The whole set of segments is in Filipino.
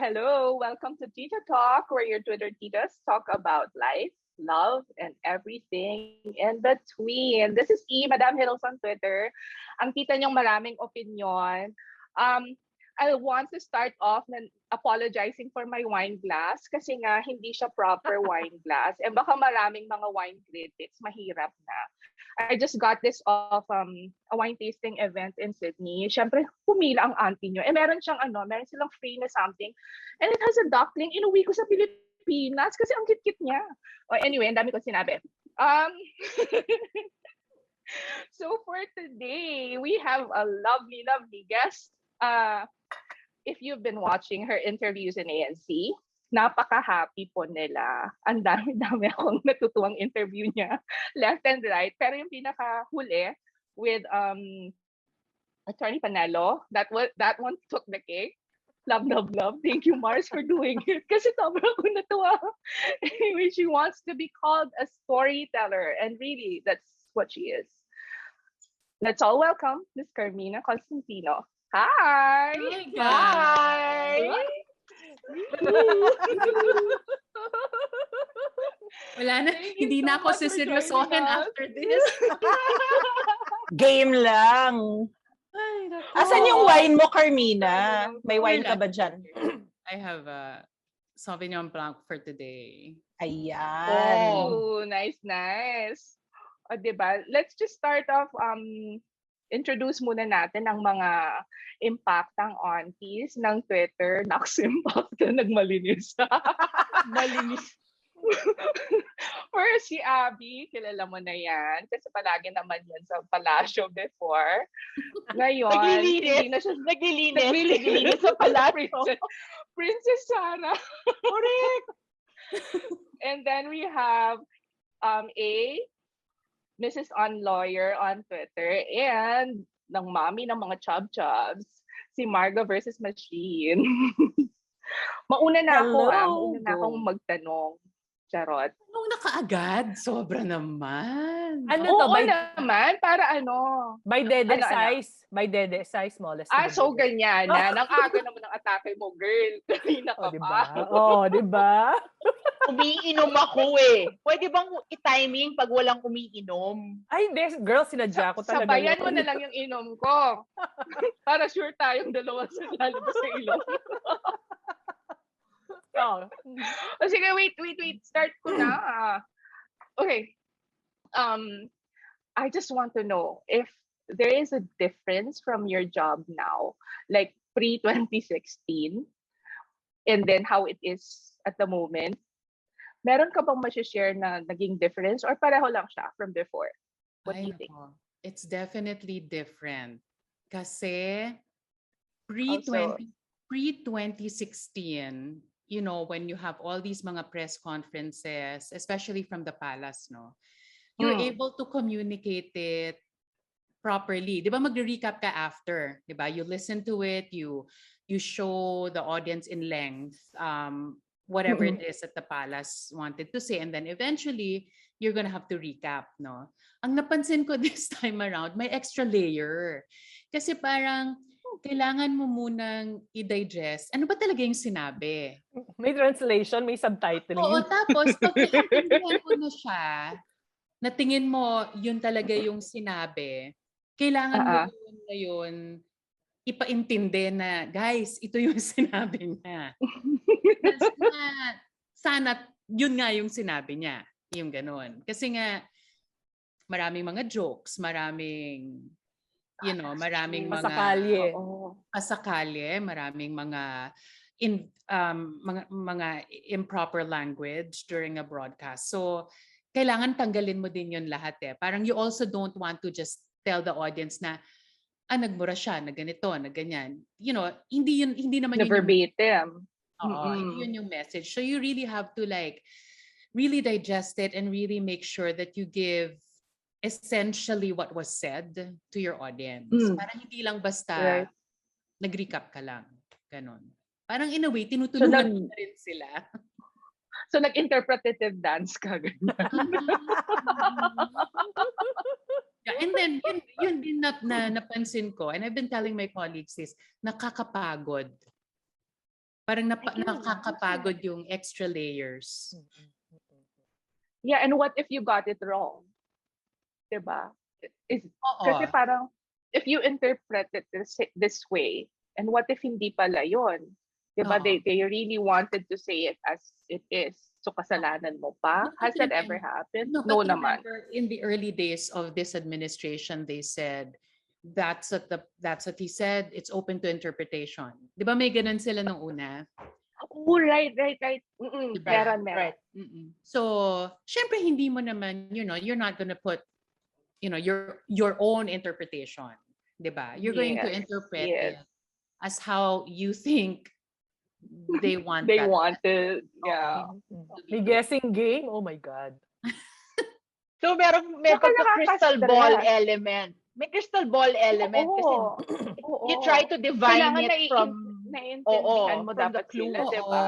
hello. Welcome to Tita Talk, where your Twitter titas talk about life, love, and everything in between. This is Madam Hiddles on Twitter. Ang tita niyong maraming opinion. Um, I want to start off na apologizing for my wine glass kasi nga hindi siya proper wine glass. And baka maraming mga wine critics, mahirap na. I just got this off a wine tasting event in Sydney. Siyempre, pumila ang auntie nyo. Meron siyang meron silang free na something. And it has a duckling. Inuwi ko sa Pilipinas kasi ang kit-kit niya. Anyway, ang dami ko sinabi. So for today, we have a lovely, lovely guest. If you've been watching her interviews in ANC, napaka-happy po nila. Ang dami-dami akong natutuwang interview niya, left and right. Pero yung pinaka-huli with Attorney Panelo, that one took the cake. Love, love, love. Thank you, Mars, for doing it. Kasi sobrang ako natuwa. Anyway, she wants to be called a storyteller. And really, that's what she is. Let's all welcome Miss Karmina Constantino. Hi! Hi! Wala na, hindi na ako siseryosohin after this. Game lang. Ay, asan yung wine mo, Karmina? May wine ka ba dyan? I have a Sauvignon Blanc for today. Ayan. Oh, nice, nice. O, diba? Let's just start off, introduce muna natin ang mga impactang aunties ng Twitter. Naks-impacta, nagmalinis. Malinis. First, si Abby, kilala mo na yan. Kasi palagi naman yan sa palasyo before. Ngayon, naglilinis sa palasyo. Princess Sarah. Correct. And then we have Mrs. On Lawyer on Twitter and ng mommy ng mga chub-chubs, si Marga versus Machine. Mauna na akong magtanong. Charot. Nung nakaagad, sobra naman. Oo naman, para By dede size. By dede size, smallest. So ganyan. Ang aga naman ng atake mo, girl. Kanina ka pa. Diba? Umiinom ako eh. Pwede bang i-timing pag walang umiinom? Ay, hindi. Girl, sinadya ko talaga. Sabayan mo na lang yung inom ko. Para sure tayong dalawa sa lalabas sa ilong. Sige, wait. Start ko na. Okay. I just want to know if there is a difference from your job now, like pre-2016, and then how it is at the moment. Meron ka bang ma-share na naging difference or pareho lang siya from before? What do you think? It's definitely different. Kasi pre-2016, when you have all these mga press conferences, especially from the palace, you're able to communicate it properly. Di ba mag-recap ka after? Di ba? You listen to it, you show the audience in length whatever it is that the palace wanted to say, and then eventually you're gonna have to recap, no? Ang napansin ko this time around, may extra layer. Kasi parang kailangan mo munang i-digest. Ano ba talaga yung sinabi? May translation, may subtitling. Oo, tapos pag naiintindihan mo na siya, na tingin mo yun talaga yung sinabi, kailangan mo yun ngayon ipaintindi na, guys, ito yung sinabi niya. Sana yun nga yung sinabi niya. Yung ganun. Kasi nga, maraming mga jokes, maraming maraming pasakalye, maraming mga improper language during a broadcast. So, kailangan tanggalin mo din yun lahat eh. Parang you also don't want to just tell the audience na nagmura siya, na ganito, na ganyan. Hindi naman yun verbatim. Hindi yun yung message. So you really have to really digest it and really make sure that you give essentially what was said to your audience. Para hindi lang basta nag-recap ka lang. Ganon. Parang in a way, tinutulungan na rin sila. So nag-interpretative dance ka. Yeah, and then yun din na napansin ko, and I've been telling my colleagues this, nakakapagod. Parang I can nakakapagod imagine. yung extra layers. Yeah, and what if you got it wrong? Diba? Is kasi Oo. parang if you interpret it this way, and what if hindi pala yun? Diba? Oo. They really wanted to say it as it is. So kasalanan mo pa? Has that ever happened? No, No but naman. remember, in the early days of this administration, they said, that's what he said, it's open to interpretation. Di ba may ganun sila nung una? Oh, right. Diba? Meron. Right. So, syempre hindi mo naman, you're not gonna put, your own interpretation. Diba? You're going to Yes. interpret Yes. it as how you think they want They that. wanted. Yeah. May guessing game? Oh my God. So may Saka crystal ball nakaka-stress. element. May crystal ball element kasi Oo. you try to divine Kailangan it from naiintindihan mo from the dapat clue. sila, diba?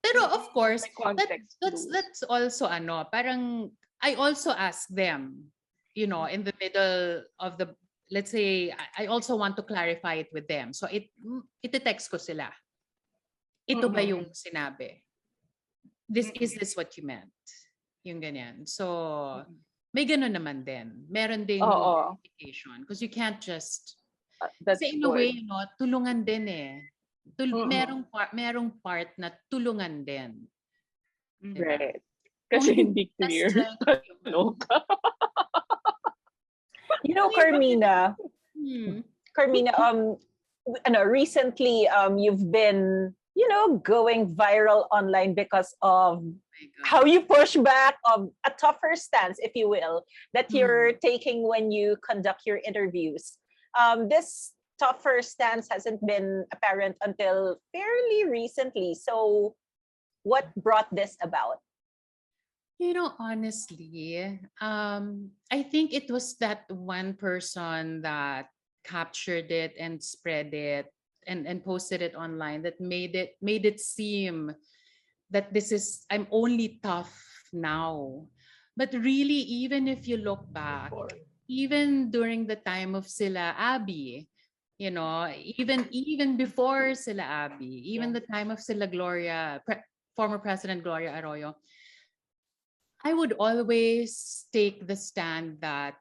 Pero of course, May context clues. that's also parang I also ask them, in the middle of the, let's say, I also want to clarify it with them. So ite-text ko sila. Ito ba yung sinabi? Is this what you meant? Yung ganyan. So, may ganun naman din. Meron ding verification. Because you can't just, That's kasi in a good. way, tulungan din eh. Merong part na tulungan din. Diba? Right. Kasi hindi The clear. strength yung- You know, Karmina, recently you've been, going viral online because of how you push back a tougher stance, if you will, that you're taking when you conduct your interviews. This tougher stance hasn't been apparent until fairly recently. So what brought this about? Honestly, I think it was that one person that captured it and spread it and posted it online that made it seem that I'm only tough now. But really, even if you look back, even during the time of sila Abby, even before sila Abby, even the time of sila former President Gloria Arroyo, I would always take the stand that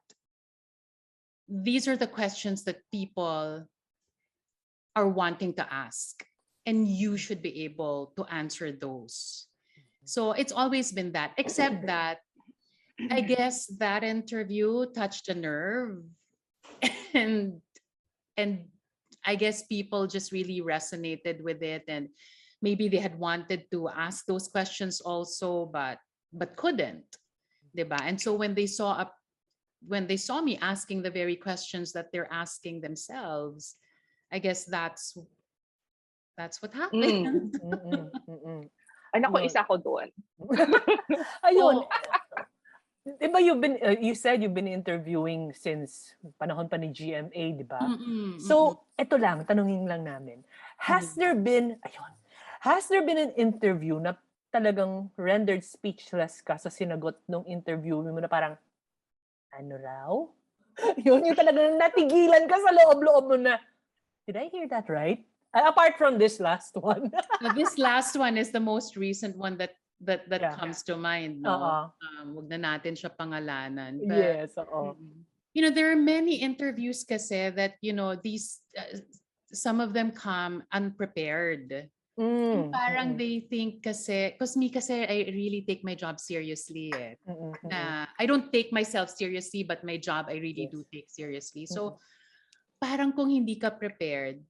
these are the questions that people are wanting to ask, and you should be able to answer those. So it's always been that, except that I guess that interview touched a nerve, and I guess people just really resonated with it, and maybe they had wanted to ask those questions also, but couldn't, diba? And so when they saw me asking the very questions that they're asking themselves, I guess that's what happened. Ay, naku, isa ko doon. Ayun. Diba you said you've been interviewing since panahon pa ni GMA, diba? So, eto lang, tanungin lang namin. Has there been an interview na talagang rendered speechless ka sa sinagot nung interview mo na parang, ano raw? Yung talagang natigilan ka sa loob-loob mo na, did I hear that right? Apart from this last one. This last one is the most recent one that comes to mind. No? Wag na natin siya pangalanan. But, yes, there are many interviews kasi that, these, some of them come unprepared. Parang they think kasi, because me kasi, I really take my job seriously. Na, I don't take myself seriously, but my job I really do take seriously. So, parang kung hindi ka prepared,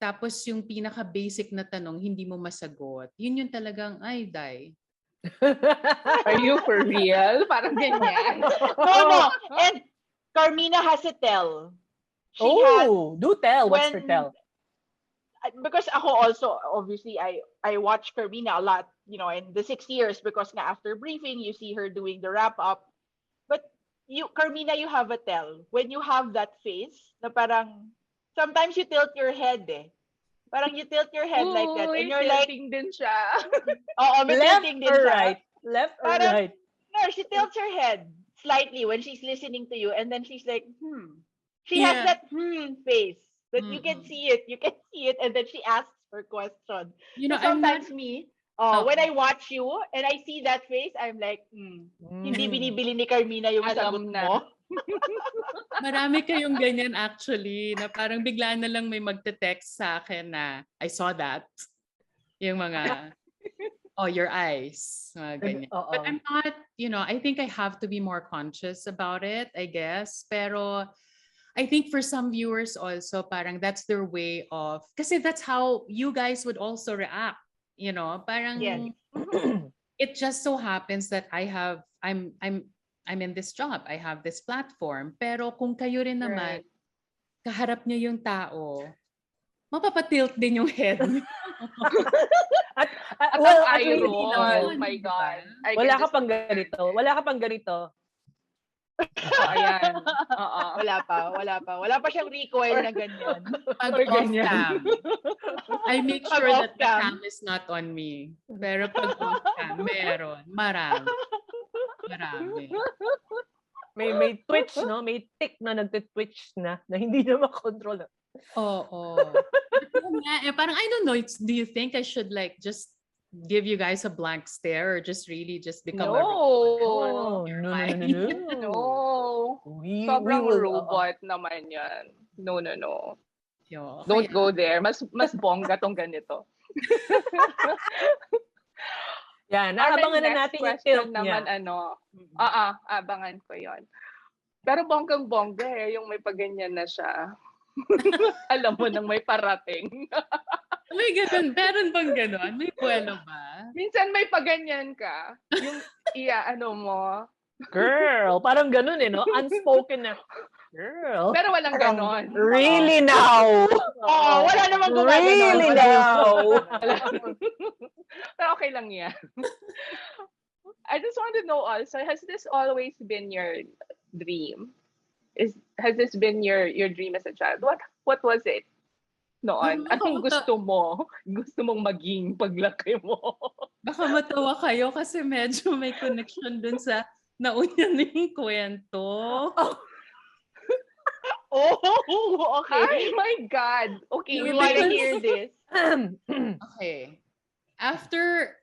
tapos yung pinaka-basic na tanong, hindi mo masagot, yun yung talagang, ay, die. Are you for real? Parang ganyan. No. And Karmina has a tell. Do tell. What's her tell? Because ako also, obviously, I watch Karmina a lot, in the 6 years, because nga after briefing, you see her doing the wrap-up. But Karmina, you have a tell. When you have that face, na parang, sometimes you tilt your head Parang you tilt your head like that. And you're like, din siya. may tilting din siya. Left or Parang, right? No, she tilts her head slightly when she's listening to you. And then she's like, She has that face. But you can see it. And then she asks or question. You know, So I'm not... sometimes me, Oh, when I watch you and I see that face, I'm like, hindi binibili ni Carmina yung sagot Alam na. mo. marami kayong ganyan actually, na parang bigla na lang may magte-text sa akin na, I saw that. Yung mga, oh, your eyes. Mga ganyan. But I'm not, I think I have to be more conscious about it, I guess. Pero I think for some viewers also, parang that's their way of, kasi that's how you guys would also react. Parang Yes. it just so happens that I'm in this job. I have this platform. Pero kung kayo rin naman, kaharap niyo yung tao, mapapatilt din yung head niyo. At well, ang at eye least, roll, my God. wala ka pang ganito. Wala ka pang ganito. Ayan. Wala pa siyang recoil na ganyan. Pag Or off ganyan. cam, I make Pag sure off that the cam. cam is not on me. Pero pag off cam, meron. Marami. May twitch, no? May tick na nagte-twitch na hindi na makontrol. Oo. Parang I don't know, do you think I should like just give you guys a blank stare or just really just become a No. No. Sobrang robot naman yan. No. Yo, Don't go there. Mas bongga tong ganito. Yan, Our abangan na next natin yung question tilt naman, niya. abangan ko yon. Pero bonggang-bongga yung may paganyan na siya. Alam mo nang may parating. may ganun, meron bang ganun? May buwelo ba? Minsan may paganyan ka. Yung mo. Girl, parang ganun no? Unspoken na. Girl. Pero walang ganon. Really now? Oo, wala namang gumagano. Really now? Pero okay lang yan. I just want to know also, has this always been your dream? Has this been your dream as a child? What was it noon? Anong gusto mo? Gusto mong maging paglaki mo? Baka matawa kayo kasi medyo may connection dun sa nauna yung kwento. Oh, okay. Ay, my God. Okay, we Because- want to hear this. Okay. After,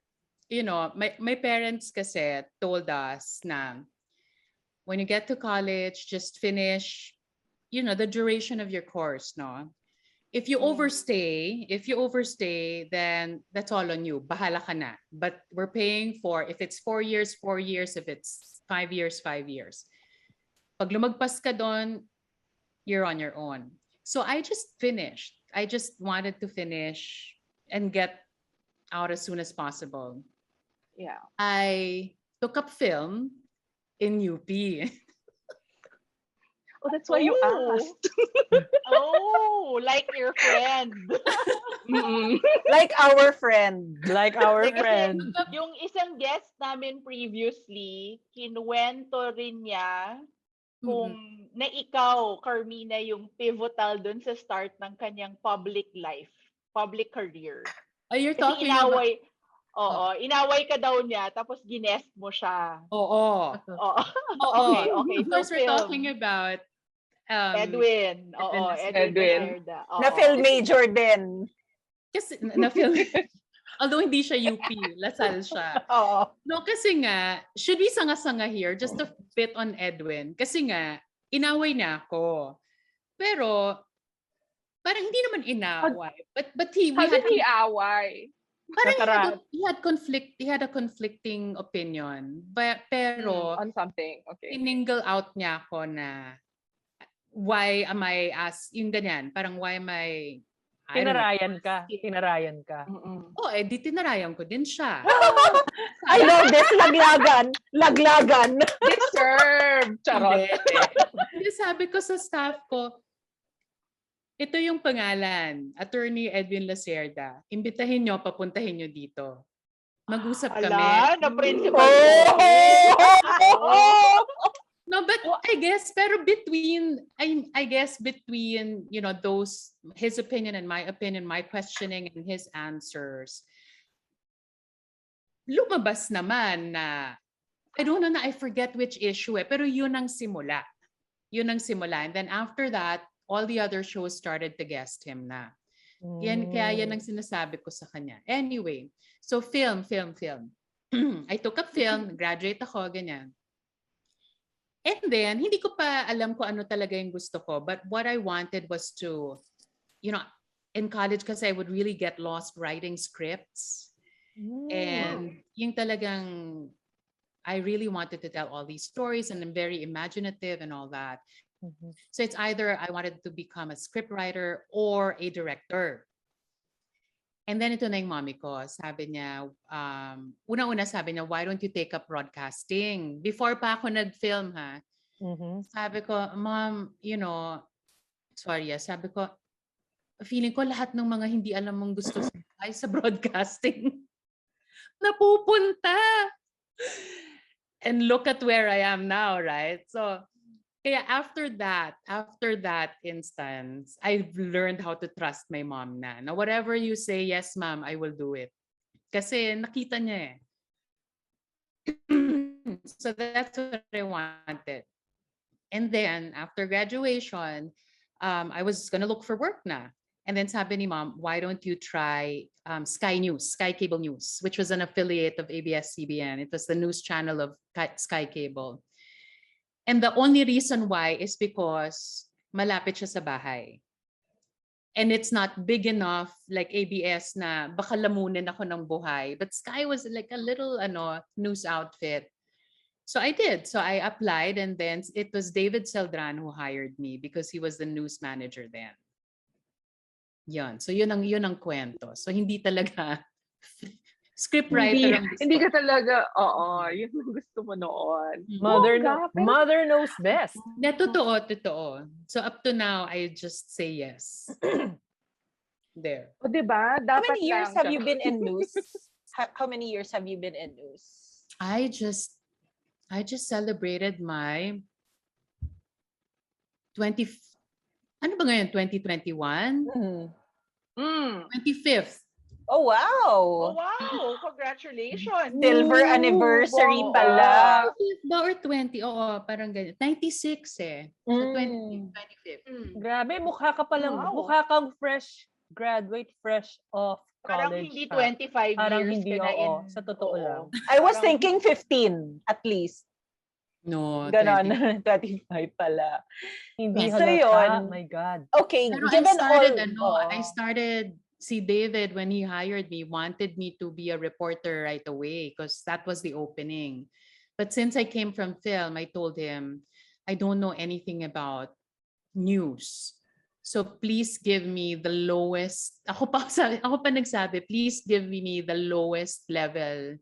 my parents kasi told us na when you get to college, just finish, the duration of your course, no? If you overstay, then that's all on you. Bahala ka na. But we're paying for, if it's 4 years, 4 years. If it's 5 years, 5 years. Pag lumagpas ka doon, you're on your own. So I just finished. I just wanted to finish and get out as soon as possible. Yeah. I took up film in UP. Oh, that's why you asked. Oh, like your friend. Like our friend. Like our Kasi friend. yung isang guest namin previously, kinuwento rin niya kung na ikaw, Carmina, yung pivotal dun sa start ng kanyang public life, public career. Oh, you're Kasi talking about... inaway ka daw niya, tapos ginest mo siya. Oo. Okay. Of course, So we're film. talking about Edwin. Edwin. Na film major din. Kasi na-film. Although hindi siya UP, Lasal siya. Oo. No, kasi nga, should we sanga-sanga here just to bit on Edwin? Kasi nga, inaway na ako. Pero, parang hindi naman inaway. But How did he away? parang he had a conflicting opinion. Pero, On something. Okay. tinangle out niya ako na why am I yung ganyan, parang why am I Tinarayan ka. Oh, di tinarayan ko din siya. I know this. Laglagan. Deserve. Charot. Hindi, sabi ko sa staff ko, ito yung pangalan, Attorney Edwin Lacerda. Imbitahin nyo, papuntahin nyo dito. Mag-usap kami. Ala, na principal. No, but I guess, pero between, those, his opinion and my opinion, my questioning and his answers, lumabas naman na, I don't know na, I forget which issue pero yun ang simula. And then after that, all the other shows started to guest him na. Kaya yan ang sinasabi ko sa kanya. Anyway, so film. I took up film, graduate ako, ganyan. And then, hindi ko pa alam kung ano talaga yung gusto ko. But what I wanted was to, in college kasi I would really get lost writing scripts. And yung talagang, I really wanted to tell all these stories and I'm very imaginative and all that. So it's either I wanted to become a scriptwriter or a director. And then ito na yung mommy ko. Sabi niya, una-una sabi niya, why don't you take up broadcasting? Before pa ako nag-film, ha? Sabi ko, Mom, sabi ko, feeling ko lahat ng mga hindi alam mong gusto sa broadcasting napupunta. And look at where I am now, right? So, kaya after that instance, I've learned how to trust my mom na. Now, whatever you say, yes, ma'am, I will do it. Kasi nakita niya eh. So that's what I wanted. And then, after graduation, I was gonna look for work na. And then sabi ni mom, why don't you try Sky News, Sky Cable News, which was an affiliate of ABS-CBN. It was the news channel of Sky Cable. And the only reason why is because malapit siya sa bahay. And it's not big enough like ABS na baka lamunin ako ng buhay. But Sky was like a little news outfit. So I did. So I applied and then it was David Celdran who hired me because he was the news manager then. Yun. So yun ang kwento. So hindi talaga scriptwriter ang gusto. Hindi ka talaga, yun ang gusto mo noon. Mother knows best. Na totoo. So up to now, I just say yes. There. O diba? How many years have you been in news? How many years have you been in news? I just celebrated my 2021? 25th. Oh, wow. Oh, wow. Congratulations. Silver anniversary pala. 25 or 20? Oo, parang ganyan. 96 eh. So 25th. Grabe, mukha kang fresh graduate, fresh off Parang college. hindi 25 Parang years hindi, ka na sa totoo lang. I was thinking 15 at least. No, Ganon. 25 pala. Hindi So halata. yun. My God. Okay, Pero given I started, see David, when he hired me, wanted me to be a reporter right away because that was the opening. But since I came from film, I told him, I don't know anything about news. So please give me the lowest, ako pa nagsabi, please give me the lowest level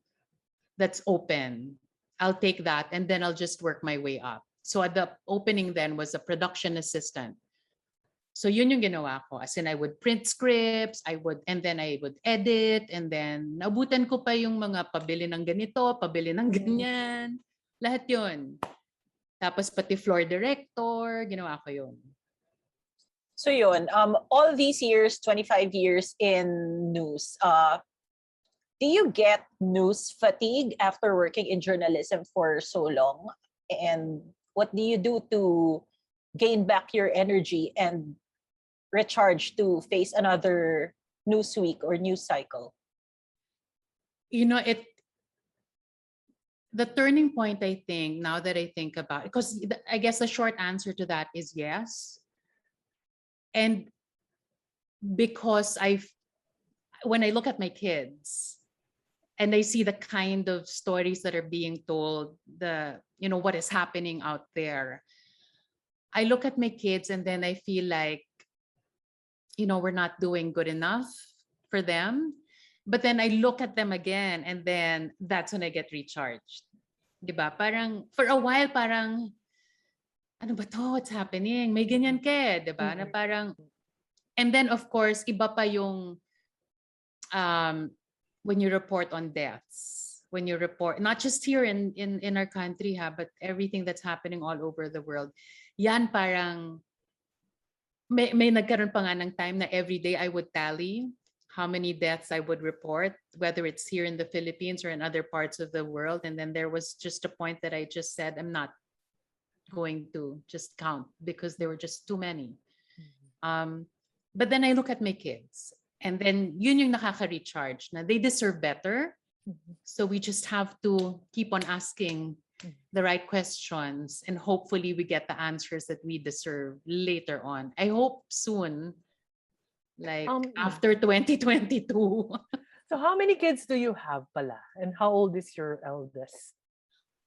that's open. I'll take that and then I'll just work my way up. So at the opening then was a production assistant. So yun yung ginawa ko. As in I would print scripts, and then I would edit, and then nabutan ko pa yung mga pabili ng ganito, pabili ng ganyan. Lahat yun. Tapos pati floor director, ginawa ko yun. So yun, all these years, 25 years in news, do you get news fatigue after working in journalism for so long? And what do you do to gain back your energy and recharge to face another news week or news cycle? The turning point, I think, now that I think about it, because I guess the short answer to that is yes. And because when I look at my kids and I see the kind of stories that are being told, what is happening out there, I look at my kids and then I feel like, we're not doing good enough for them. But then I look at them again and then that's when I get recharged. Diba? Parang, for a while, parang, ano ba to? What's happening? May ganyan ka, diba? Na parang, and then of course, iba pa yung, when you report on deaths, when you report, not just here in our country, but everything that's happening all over the world, yan parang, may nagkaroon pa nga ng time na every day I would tally how many deaths I would report, whether it's here in the Philippines or in other parts of the world. And then there was just a point that I just said, I'm not going to just count because there were just too many. But then I look at my kids, and then yun yung nakaka-recharge na they deserve better. So we just have to keep on asking the right questions, and hopefully we get the answers that we deserve later on. I hope soon, like after 2022. So how many kids do you have pala? And how old is your eldest?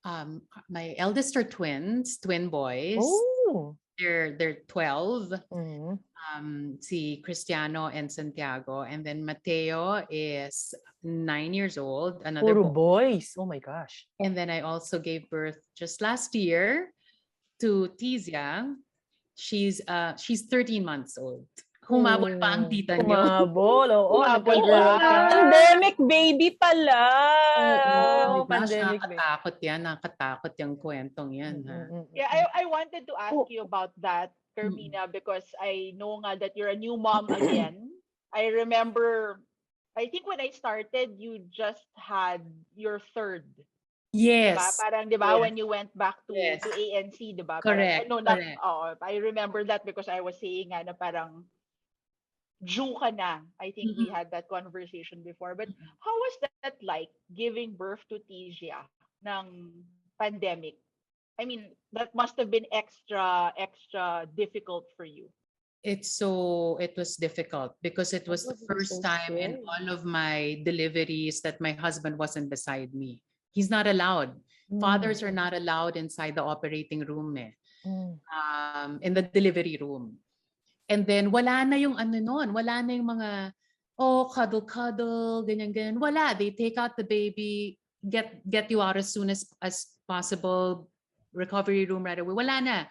My eldest are twins, twin boys. Oh. They're 12. Mm. Si Cristiano and Santiago, and then Mateo is 9 years old. Another Puro boy. boys. Oh my gosh. And then I also gave birth just last year to Tizia. She's 13 months old. Humabol pa ang tita niyo. Humabol. Oo, Humabol nagka-girl pa. ka. Pandemic baby pala. Oh, gosh, pandemic baby. nakakatakot yan. Nakakatakot yung kwentong yan. Ha? Yeah, I wanted to ask you about that, Karmina, because I know nga that you're a new mom again. I remember, I think when I started, you just had your third. Diba? Yes. Parang, diba, when you went back to ANC, diba? Correct, Parang, no, not, correct. I remember that because I was saying nga na parang, Jew ka na. I think we had that conversation before. But how was that like, giving birth to Tizia ng pandemic? I mean, that must have been extra difficult for you. It was difficult because it was the first time in all of my deliveries that my husband wasn't beside me. He's not allowed. Fathers are not allowed inside the operating room, in the delivery room. And then wala na yung ano nun, wala na yung mga, cuddle, ganyan. Wala. They take out the baby, get you out as soon as possible, recovery room right away. Wala na.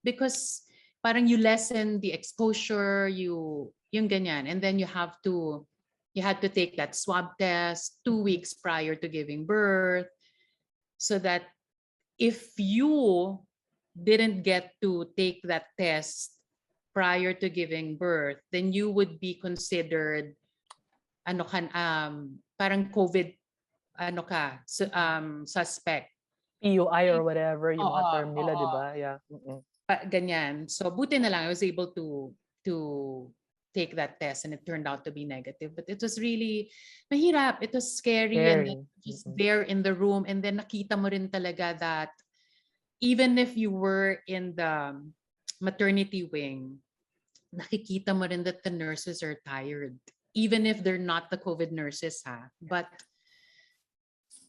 Because parang you lessen the exposure, yung ganyan. And then you had to take that swab test 2 weeks prior to giving birth, so that if you didn't get to take that test prior to giving birth, then you would be considered parang COVID suspect. PUI or whatever yung mga term nila, di ba? Yeah. Ganyan. So buti na lang I was able to take that test, and it turned out to be negative. But it was really mahirap. It was scary. And then just there in the room, and then nakita mo rin talaga that even if you were in the maternity wing, nakikita mo rin that the nurses are tired. Even if they're not the COVID nurses, but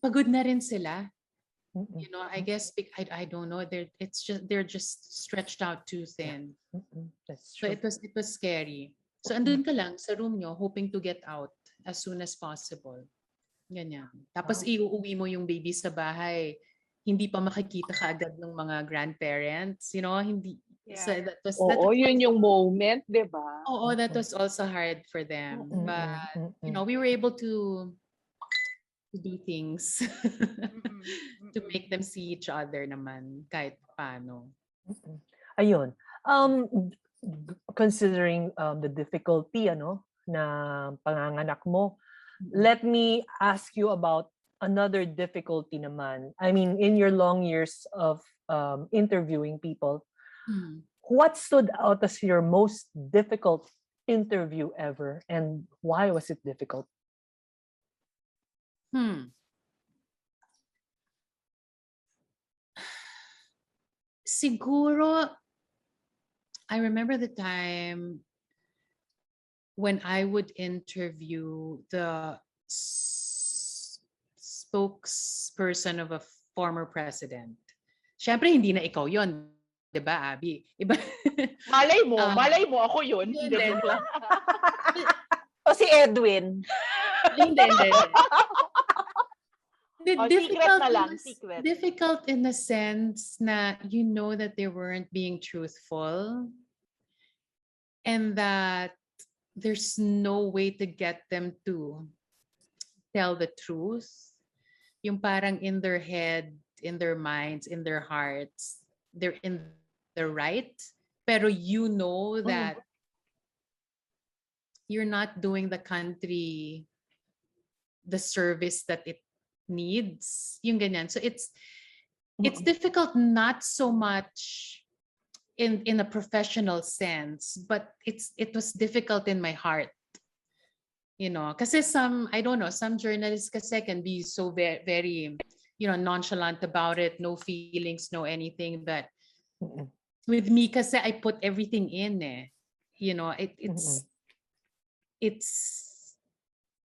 pagod na rin sila. You know, I guess I don't know. They're just stretched out too thin. That's So true. it was scary. So andun ka lang sa room nyo, hoping to get out as soon as possible. Ganyan. Tapos iuuwi mo yung baby sa bahay. Hindi pa makikita kaagad ng mga grandparents. You know, hindi. Yeah. So that was, Yun yung moment, di ba? that was also hard for them. But, you know, we were able to do things to make them see each other naman kahit paano. Ayun. Considering the difficulty na panganganak mo, let me ask you about another difficulty naman. I mean, in your long years of interviewing people, what stood out as your most difficult interview ever, and why was it difficult? Siguro, I remember the time when I would interview the spokesperson of a former president. Siyempre, hindi na ikaw yon, di ba, Abby? Iba. Malay mo, ako yun. O si Edwin. Hindi. Secret na lang, secret. Difficult in the sense na you know that they weren't being truthful, and that there's no way to get them to tell the truth. Yung parang in their head, in their minds, in their hearts, they're in the right, pero you know that you're not doing the country the service that it needs. Yung ganyan. So it's difficult, not so much in a professional sense, but it was difficult in my heart. Kasi I don't know, some journalists kasi can be so very, very, nonchalant about it, no feelings, no anything. But with me kasi I put everything in it's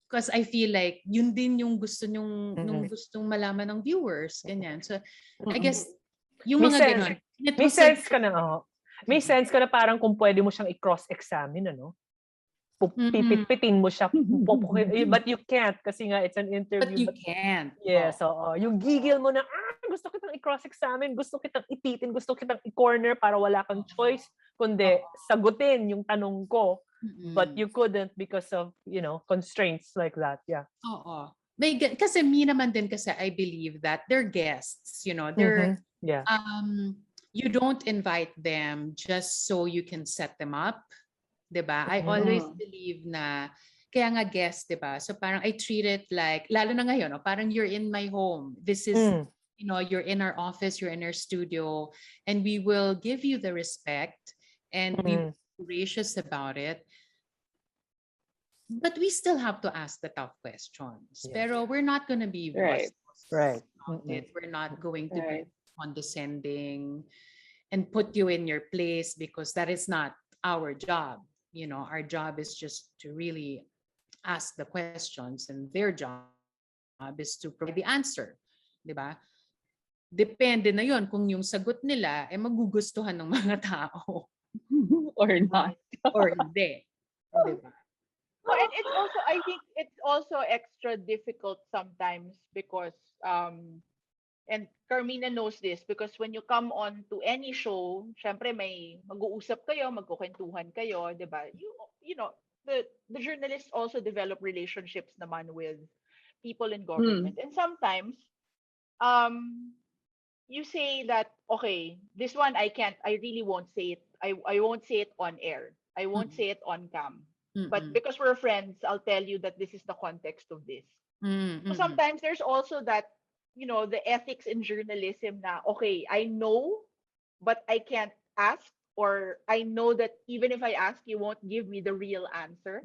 because I feel like yun din yung gusto nung gustong malaman ng viewers, ganyan. So I guess yung mga ganon. May sense ka na, may sense ka na parang kung pwede mo siyang i-cross-examine, ano? Pipit-pitin mo siya, but you can't kasi nga it's an interview. But you can't. Yes, yung gigil mo na, gusto kitang i-cross-examine, gusto kitang ititin, gusto kitang i-corner para wala kang choice, kundi sagutin yung tanong ko. But you couldn't because of, constraints like that. Yeah. Oo. Kasi me naman din kasi I believe that they're guests, they're you don't invite them just so you can set them up. 'Di ba? I always believe na kaya nga guest, 'di ba? So parang I treat it like, lalo na ngayon, parang you're in my home. This is, you're in our office, you're in our studio, and we will give you the respect and we will be gracious about it. But we still have to ask the tough questions. Yeah. Pero we're not going to be right. We're not going to be condescending and put you in your place, because that is not our job. Our job is just to really ask the questions, and their job is to provide the answer. Diba? Depende na yon kung yung sagot nila ay magugustuhan ng mga tao or not, or hindi. Diba? Well, and it's also, I think it's also extra difficult sometimes because and Carmina knows this, because when you come on to any show, syempre may mag-uusap kayo, magkukwentuhan kayo, 'di ba? You know, the journalists also develop relationships naman with people in government. And sometimes you say that, okay, this one I really won't say it. I won't say it on air. I won't say it on cam. But because we're friends, I'll tell you that this is the context of this. So sometimes there's also that, the ethics in journalism na, okay, I know, but I can't ask, or I know that even if I ask, you won't give me the real answer.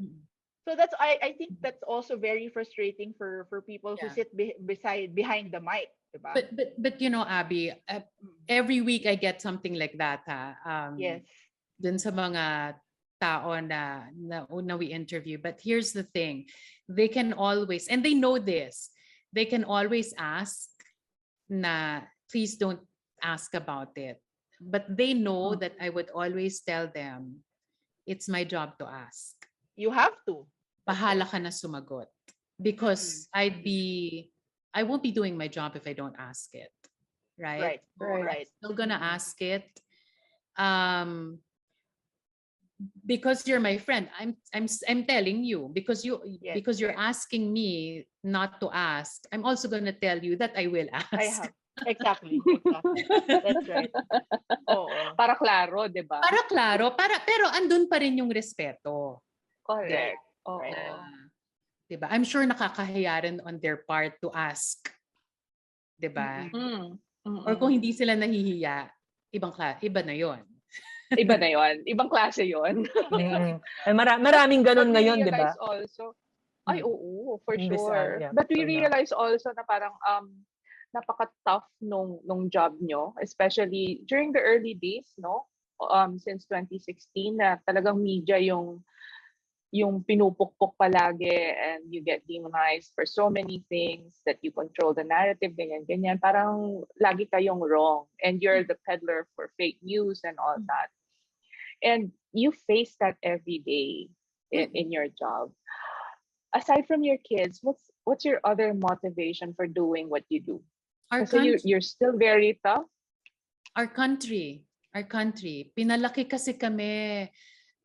So that's, I think that's also very frustrating for people who sit behind the mic. Diba? But Abby, every week I get something like that. Yes. Dun sa mga tao na we interview. But here's the thing, they can always, and they know this, they can always ask na, please don't ask about it. But they know that I would always tell them, it's my job to ask. You have to. Bahala ka na sumagot. Because I won't be doing my job if I don't ask it. Right? Right. I'm still gonna ask it. Because you're my friend, I'm telling you, because you're asking me not to ask, I'm also gonna tell you that I will ask. I have. Exactly. That's right. Para klaro, 'di ba? Para klaro, pero andun pa rin yung respeto. Correct. Right. Diba? I'm sure nakakahiya rin on their part to ask. Diba? Or kung hindi sila nahihiya, iba na yon. Iba na yon. Ibang klase yon. Maraming ganun ngayon, di ba? Also, ay, oo, for sure. Yeah, But we realize also na parang napaka-tough nung job nyo, especially during the early days, no? Since 2016, na talagang media yung pinupukpok palagi, and you get demonized for so many things, that you control the narrative, ganyan. Parang lagi kayong wrong, and you're the peddler for fake news and all that. And you face that every day in your job. Aside from your kids, what's your other motivation for doing what you do? You're still very tough. Our country. Pinalaki kasi kami,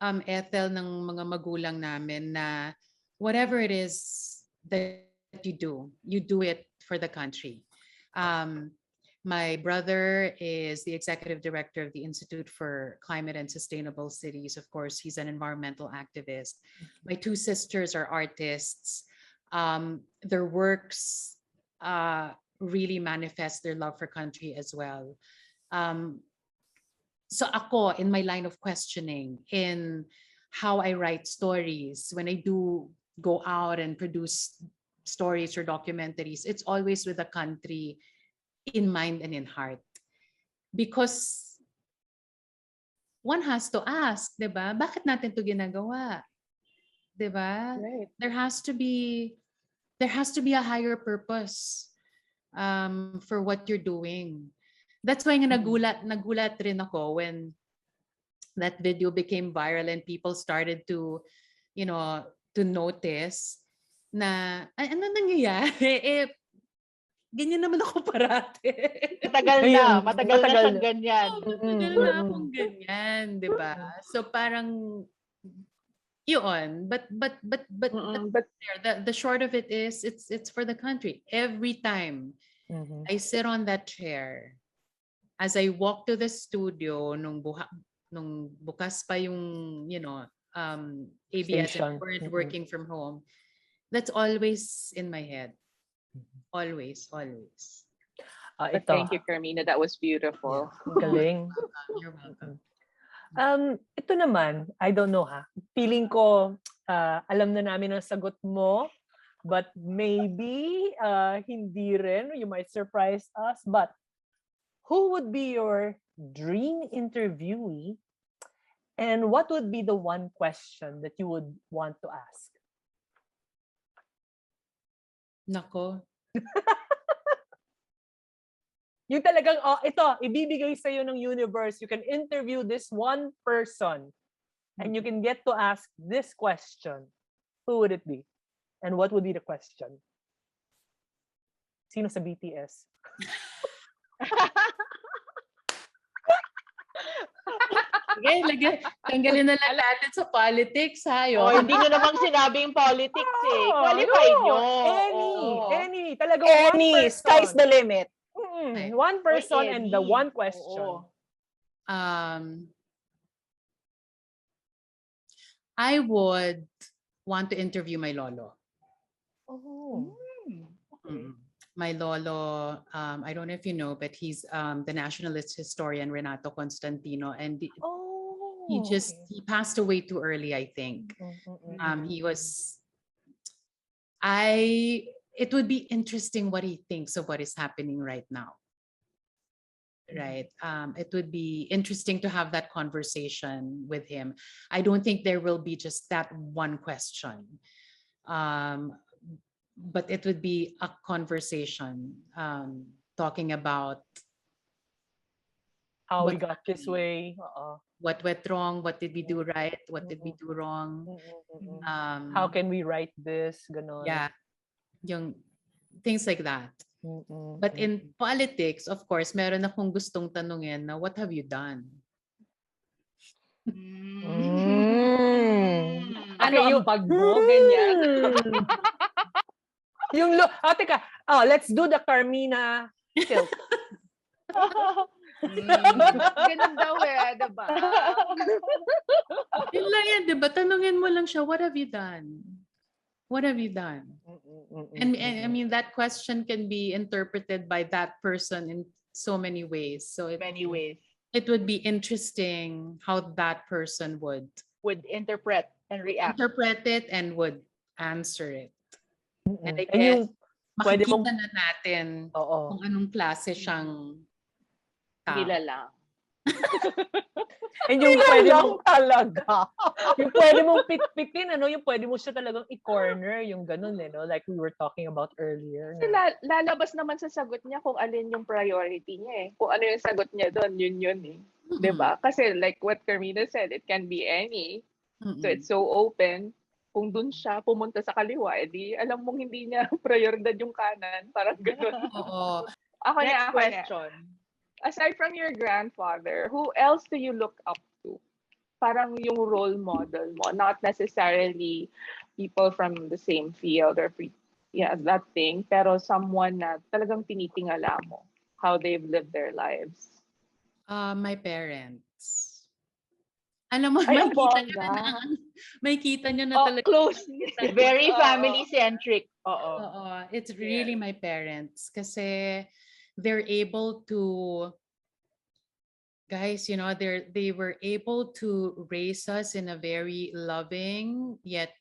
Ethel, ng mga magulang namin, na whatever it is that you do it for the country. My brother is the executive director of the Institute for Climate and Sustainable Cities. Of course, he's an environmental activist. My two sisters are artists. Their works really manifest their love for country as well. So ako, in my line of questioning, in how I write stories, when I do go out and produce stories or documentaries, it's always with the country in mind and in heart. Because one has to ask, 'di ba? Bakit natin 'to ginagawa? 'Di ba? Right. There has to be a higher purpose for what you're doing. That's why nga nagulat rin ako when that video became viral and people started to, to notice na ano nangyayari? Ganyan naman ako parate. Matagal na siyang ganyan. Matagal na akong ganyan, 'di ba? So parang yun, but the short of it is it's for the country. Every time I sit on that chair, as I walk to the studio nung bukas pa yung ABS and weren't working from home, that's always in my head. Always. Ito. Thank you, Karmina. That was beautiful. Galing. You're welcome. Ito naman, I don't know ha. Feeling ko, alam na namin ang sagot mo, but maybe hindi rin. You might surprise us. But who would be your dream interviewee? And what would be the one question that you would want to ask? Nako. Yung talagang, ito, ibibigay sa'yo ng universe. You can interview this one person and you can get to ask this question. Who would it be? And what would be the question? Sino sa BTS? Sige, tanggalin na lang natin sa politics, hayo. Hindi nyo namang sinabing politics eh. Qualify nyo. Any. Talaga Any. Sky's the limit. One person and the one question. I would want to interview my lolo. My lolo, I don't know if you know, but he's the nationalist historian Renato Constantino, and he passed away too early, I think. It would be interesting what he thinks of what is happening right now. Right. It would be interesting to have that conversation with him. I don't think there will be just that one question. But it would be a conversation talking about how we got this way. What went wrong? What did we do right? What did we do wrong? How can we write this? Ganon. Yeah. Yung things like that. But in politics, of course, meron akong gustong tanungin na what have you done? Ano yung bag mo? Ganyan. Teka. Let's do the Karmina tilt. Ganun daw diba? Yun lang yan, diba? Tanungin mo lang siya, what have you done? What have you done? And I mean, that question can be interpreted by that person in so many ways. So it would be interesting how that person would interpret and react. Interpret it and would answer it. And I And guess, yung pwede makikita na natin kung anong klase siyang tao. Kilala. And yung pwede mong talaga. Yung pwede mong pitpitin, yung pwede mo siya talagang i-corner, yung ganun like we were talking about earlier. Lalabas naman sa sagot niya kung alin yung priority niya eh. Kung ano yung sagot niya doon, yun eh. Diba? Kasi like what Karmina said, it can be any. So it's so open. Kung dun siya pumunta sa kaliwa, edi alam mong hindi niya prioridad yung kanan. Parang ganun. Oo. Next question. Aside from your grandfather, who else do you look up to? Parang yung role model mo, not necessarily people from the same field or that thing, pero someone na talagang tinitingala mo, how they've lived their lives. My parents. Alam mo, may kita nyo na talaga. Close. Very family-centric. It's really my parents. Kasi they're able to guys, they were able to raise us in a very loving yet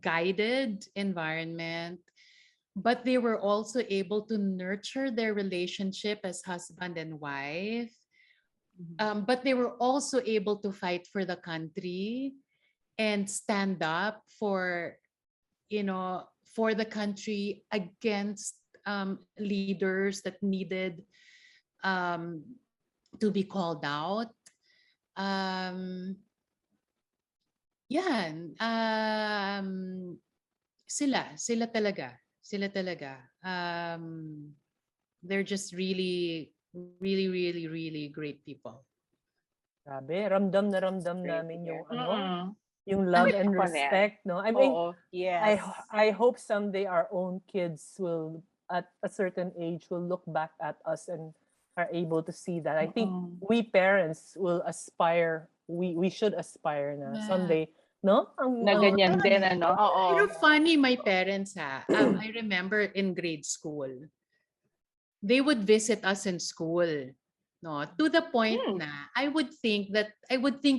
guided environment, but they were also able to nurture their relationship as husband and wife. But they were also able to fight for the country and stand up for the country against leaders that needed um, to be called out. Um, Yan. Sila talaga. Sila talaga. They're just really, really, really, really great people. Grabe, ramdam na ramdam Great namin to yung hear. yung love and Ako rin. respect, no? I mean, Oo. Yes. I hope someday our own kids will, at a certain age, will look back at us and are able to see that. I think we parents will aspire, we should aspire na Yeah. someday, no? Na ganyan din, ano? Oo. Pero funny, my parents, I remember in grade school, they would visit us in school. No, to the point na I would think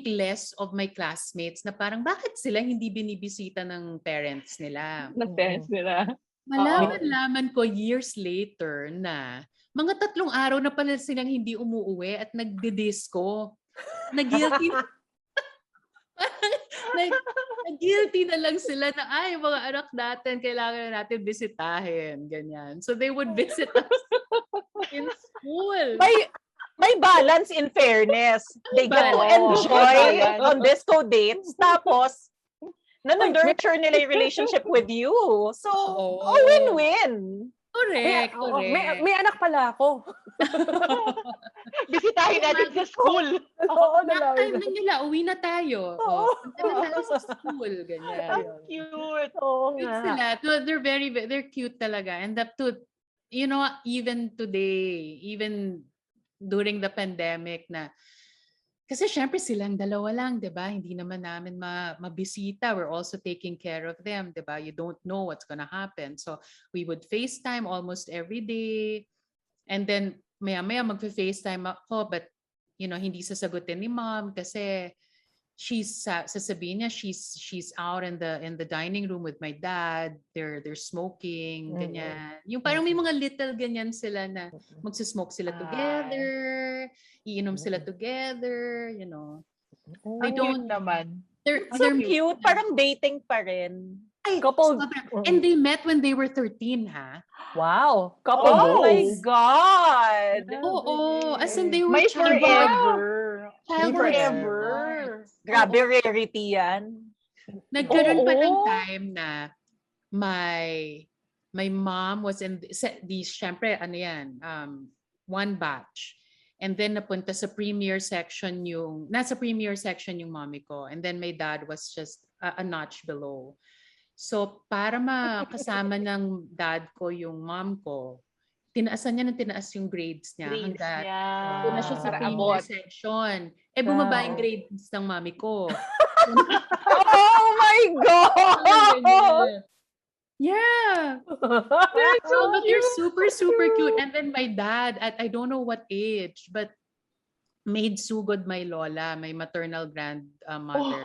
less of my classmates na parang bakit sila hindi binibisita ng parents nila. Na parents nila. Malaman ko years later na mga 3 araw na pala silang hindi umuuwi at nagdi-disco. Na-guilty guilty na lang sila na ay mga anak natin kailangan na natin bisitahin, ganyan. So they would visit us in school. May balance, in fairness. They get to enjoy on disco dates. Tapos, na-nurture nila yung relationship with you. So, win-win. Correct, Oo, correct. may anak pala ako. Bisitahin natin sa school. Oo, Time na nila, uwi na tayo. Punta na tayo sa school, ganyan. Ang cute. Oo Cute nga. sila. They're cute talaga. And up to, even today, even during the pandemic na, kasi syempre silang dalawa lang, di ba? Hindi naman namin mabisita. We're also taking care of them, di ba? You don't know what's gonna happen. So we would FaceTime almost every day. And then maya-maya magfe-FaceTime ako, but hindi sasagutin ni mom kasi sasabihin niya she's out in the dining room with my dad. They're smoking, ganyan. Yung parang may mga little ganyan sila na magsismoke sila together, iinom sila together, They Ang don't cute naman. they're So cute. Parang dating pa rin. Couple. And they met when they were 13, ha? Wow. Couple Oh my goals. God. Oo, as in they were May childhood forever. Grabe, rarity yan. Nagkaroon pa ng time na my mom was in these, syempre, one batch. And then napunta sa nasa premier section yung mommy ko. And then my dad was just a notch below. So para makasama ng dad ko yung mom ko, tinaasan niya ng tinaas yung grades niya hanggang na siya sa premier section. Bumaba yung grades ng mami ko. Oh my God! Yeah. They're super, super cute. And then my dad, at I don't know what age, but made sugod my lola, my maternal grandmother,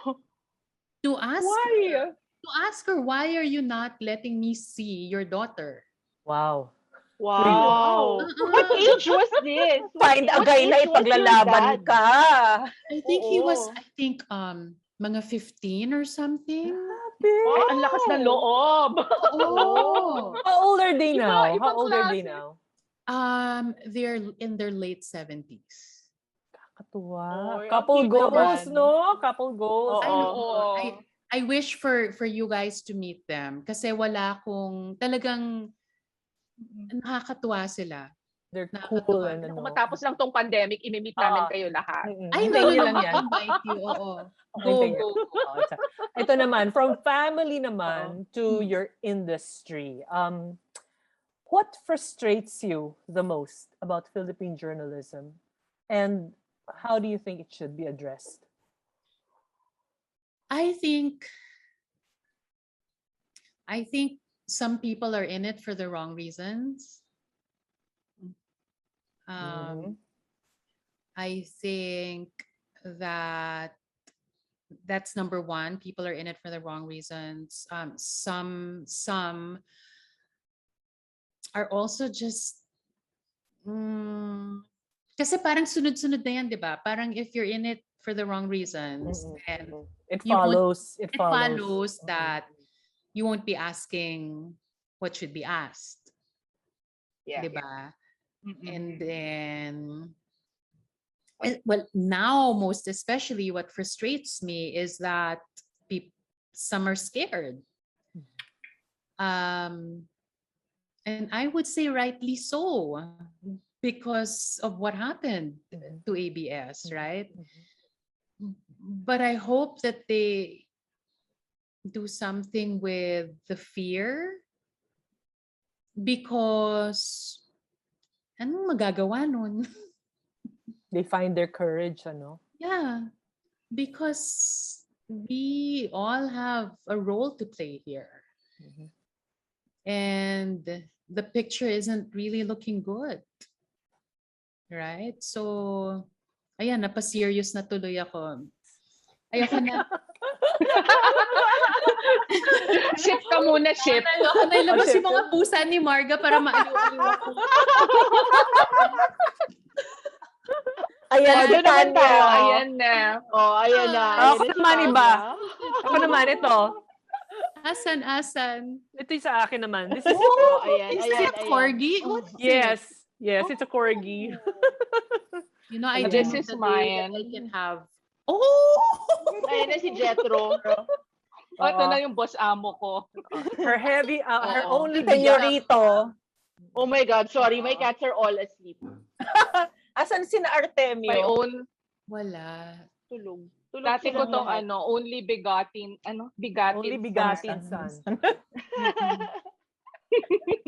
to ask her, why are you not letting me see your daughter? Wow. Wow. What age was this? Find a guy na ipaglalaban ka. I think he was, mga 15 or something. Ay, ang lakas ng loob. Oh. How old are they now? Ibang How old are they klase. now? They're in their late 70s. Kakatuwa. Oh, Couple ang cute goals, naman. no? Couple goals. I wish for you guys to meet them kasi wala akong talagang nakakatuwa sila. They're cool and Kung matapos lang tong pandemic, imimit namin kayo lahat. Ay, hintayin niyo lang yan. invite you. Oo. Hintayin niyo. Ito naman, from family naman to your industry. What frustrates you the most about Philippine journalism? And how do you think it should be addressed? I think some people are in it for the wrong reasons. I think that that's number one. People are in it for the wrong reasons. Some are also just kasi parang sunod-sunod na yan, di ba? Parang if you're in it for the wrong reasons, then It you won't, follows. It it follows that you won't be asking what should be asked. Yeah. Di ba? Mm-mm. And then, well, now most especially what frustrates me is that some are scared. And I would say rightly so, because of what happened to ABS, right? But I hope that they do something with the fear, because anong magagawa nun? They find their courage, ano? Yeah, because we all have a role to play here. And the picture isn't really looking good. Right? So, ayan, napaserious na tuloy ako. Ayoko na. Ship ka muna, ship. Ayoko na ilabas yung mga pusa ni Marga para maaliw-aliw ako. Ayan, Ano naman Tanya. tayo? Ayan na. Oh, ayan na. Ako naman iba. Ako naman ito. Asan? Ito yung sa akin naman. This is Oh, ayan, Is ayan, it ayan. corgi? What is it? Yes, it's a corgi. You know, I This dreamt is the day that mine. I can have... Oh! Ayan na si Jethro. O, ito na yung boss amo ko. Her her Oo. only Senyorito. Oh my God, sorry. My cats are all asleep. Asan si na Artemio? My own. Wala. Tulog. Dati ko silang tong lahat. only begotten, bigatin. only begotten son.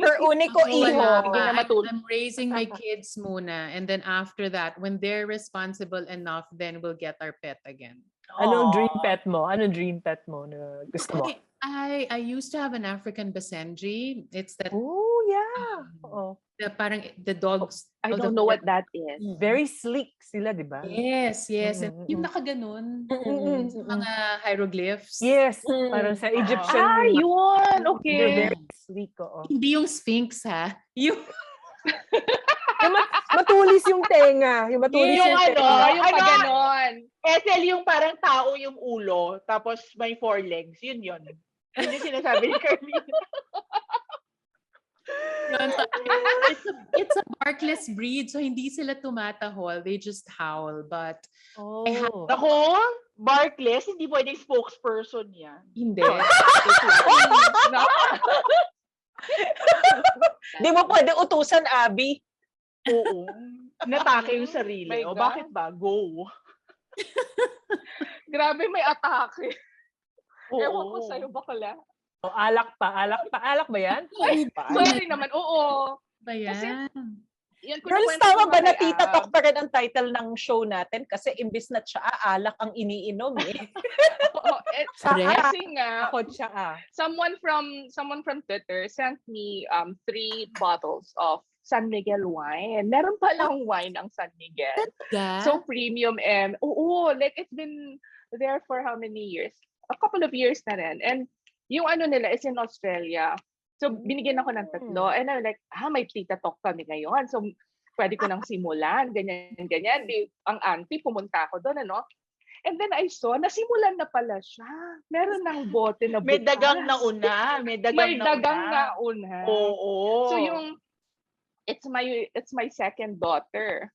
Her uniko Ako iho. wala Hindi pa. na matulog. I'm raising my kids muna. And then after that, when they're responsible enough, then we'll get our pet again. Anong dream pet mo? Anong dream pet mo na gusto mo? I used to have an African Basenji. It's that Oh, yeah. Oo. parang the dogs. I don't know what that is. Very sleek sila, di ba? Yes. And yung nakaganon. Sa mga hieroglyphs. Yes. Parang sa Egyptian. Ah, yun. They're Okay. very sleek, oo. Hindi yung Sphinx, ha? Yung Yung matulis yung tenga. Yung matulis Yung yung ano, tenga. Yung pa ganon. Ethel yung parang tao yung ulo, tapos may 4 legs. Yun. Yun yung sinasabi ni Karmina. yun. So, it's a barkless breed, so hindi sila tumatahol. They just howl. But Oh. Ako, Barkless, hindi pwedeng spokesperson yan. hindi. Di mo pwede utusan, Abby. Oo. Natake yung sarili. My O God. bakit ba? Go. Grabe, may atake. Oo. Ewan ko sa'yo, bakala. Oh, alak pa. Alak ba yan? Sorry naman, oo. Ba yan? Yan, Girls, kunikwento tama ko ba nga na kay Tita Ab. Talk pa rin ang title ng show natin? Kasi imbis na siya, alak ang iniinom eh. Oo, Correct. kasi nga, Ako siya someone from Twitter sent me 3 bottles of San Miguel wine. Meron palang wine ang San Miguel. So premium and like it's been there for how many years? A couple of years na rin. And yung ano nila is in Australia. So binigyan ako ng 3 and I'm like, may Tita Talk kami ngayon. So pwede ko nang simulan, ganyan. Ang auntie pumunta ako doon, ano? And then I saw, nasimulan na pala siya. Meron ng bote na bukas. May dagang nauna. May dagang nauna. Oo. So yung it's my second daughter,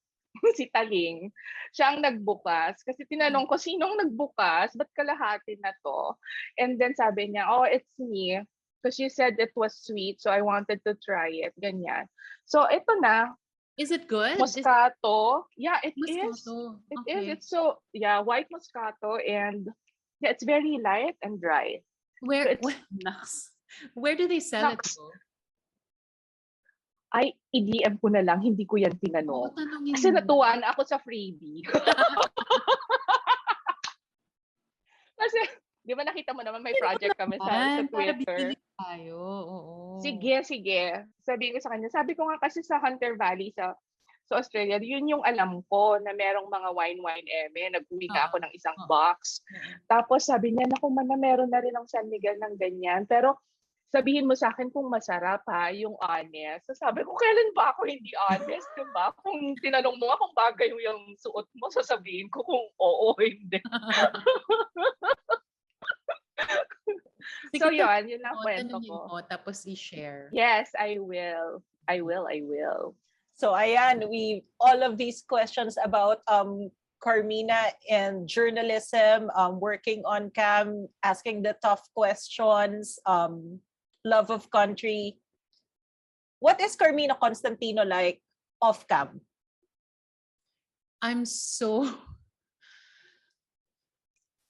si Taling. Siya ang nagbukas kasi tinanong ko sinong nagbukas, ba't kalahati na to? And then sabi niya, "Oh, it's me." Because she said it was sweet, so I wanted to try it, ganyan. So ito na, Is it good? Moscato. Yeah, it is. Moscato. It Okay. is. It's so white Moscato and it's very light and dry. Where it's- Naks. Where do they sell it? Naks. To? Ay, i-DM ko na lang, hindi ko yan Oo, tinanong. tanongin Kasi mo. natuwa na ako sa freebie. Kasi, di ba nakita mo naman may project kami sa Para Twitter. bibili tayo. Oo. Sige. Sabihin ko sa kanya. Sabi ko nga kasi sa Hunter Valley, sa sa Australia, yun yung alam ko na merong mga wine nag-uwi ka ako ng isang box. Tapos sabi niya, naku man na meron na rin ng San Miguel ng ganyan. Pero sabihin mo sa akin kung masarap ha, yung honest. So sabi ko, kailan ba ako hindi honest, diba? Kung tinanong mo nga kung bagay yung suot mo, sasabihin ko kung oo o hindi. So yun ang kwento ko. Tapos i-share. Yes, I will. So ayan, all of these questions about Karmina and journalism, working on cam, asking the tough questions, love of country. What is Karmina Constantino like off cam? I'm so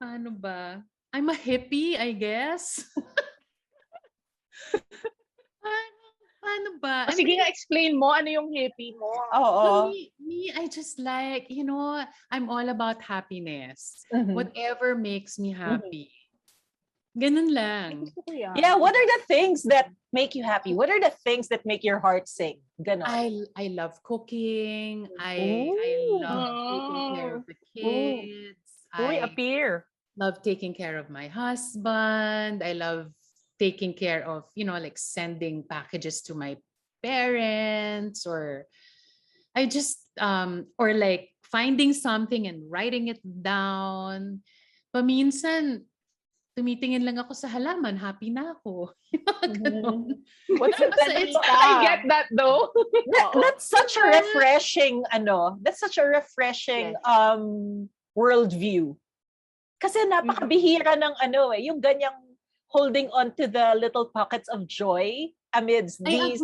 ano ba? I'm a hippie, I guess. Paano ba? Sige nga, explain mo ano yung hippie mo. Oo. Me, I just like, I'm all about happiness. Mhm. Whatever makes me happy. Ganun lang. Yeah, what are the things that make you happy? What are the things that make your heart sing? Ganon. I love cooking. I love taking care of the kids. Uy, I appear. love taking care of my husband. I love taking care of, like sending packages to my parents, or I just or like finding something and writing it down. Paminsan tumitingin lang ako sa halaman, happy na ako. What's it? I get that though. That's such a refreshing That's such a refreshing worldview. Kasi napakabihira ng yung ganyang holding on to the little pockets of joy amidst these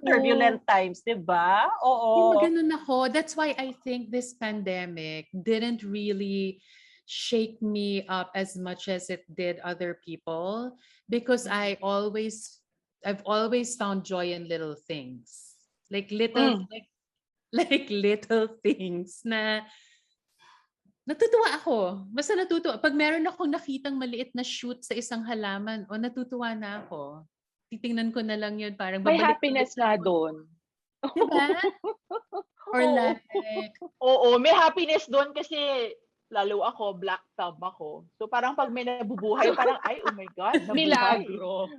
turbulent times, diba? Oo. Maganon ako. That's why I think this pandemic didn't really shake me up as much as it did other people, because I've always found joy in little things. Like little things na natutuwa ako. Basta natutuwa. Pag meron akong nakitang maliit na shoot sa isang halaman, natutuwa na ako. Titingnan ko na lang yun. Parang may happiness na doon. Diba? Or like... Oo, may happiness doon kasi lalo ako, black thumb ako. So parang pag may nabubuhay, parang, ay, oh my God, nabuhay. Milagro.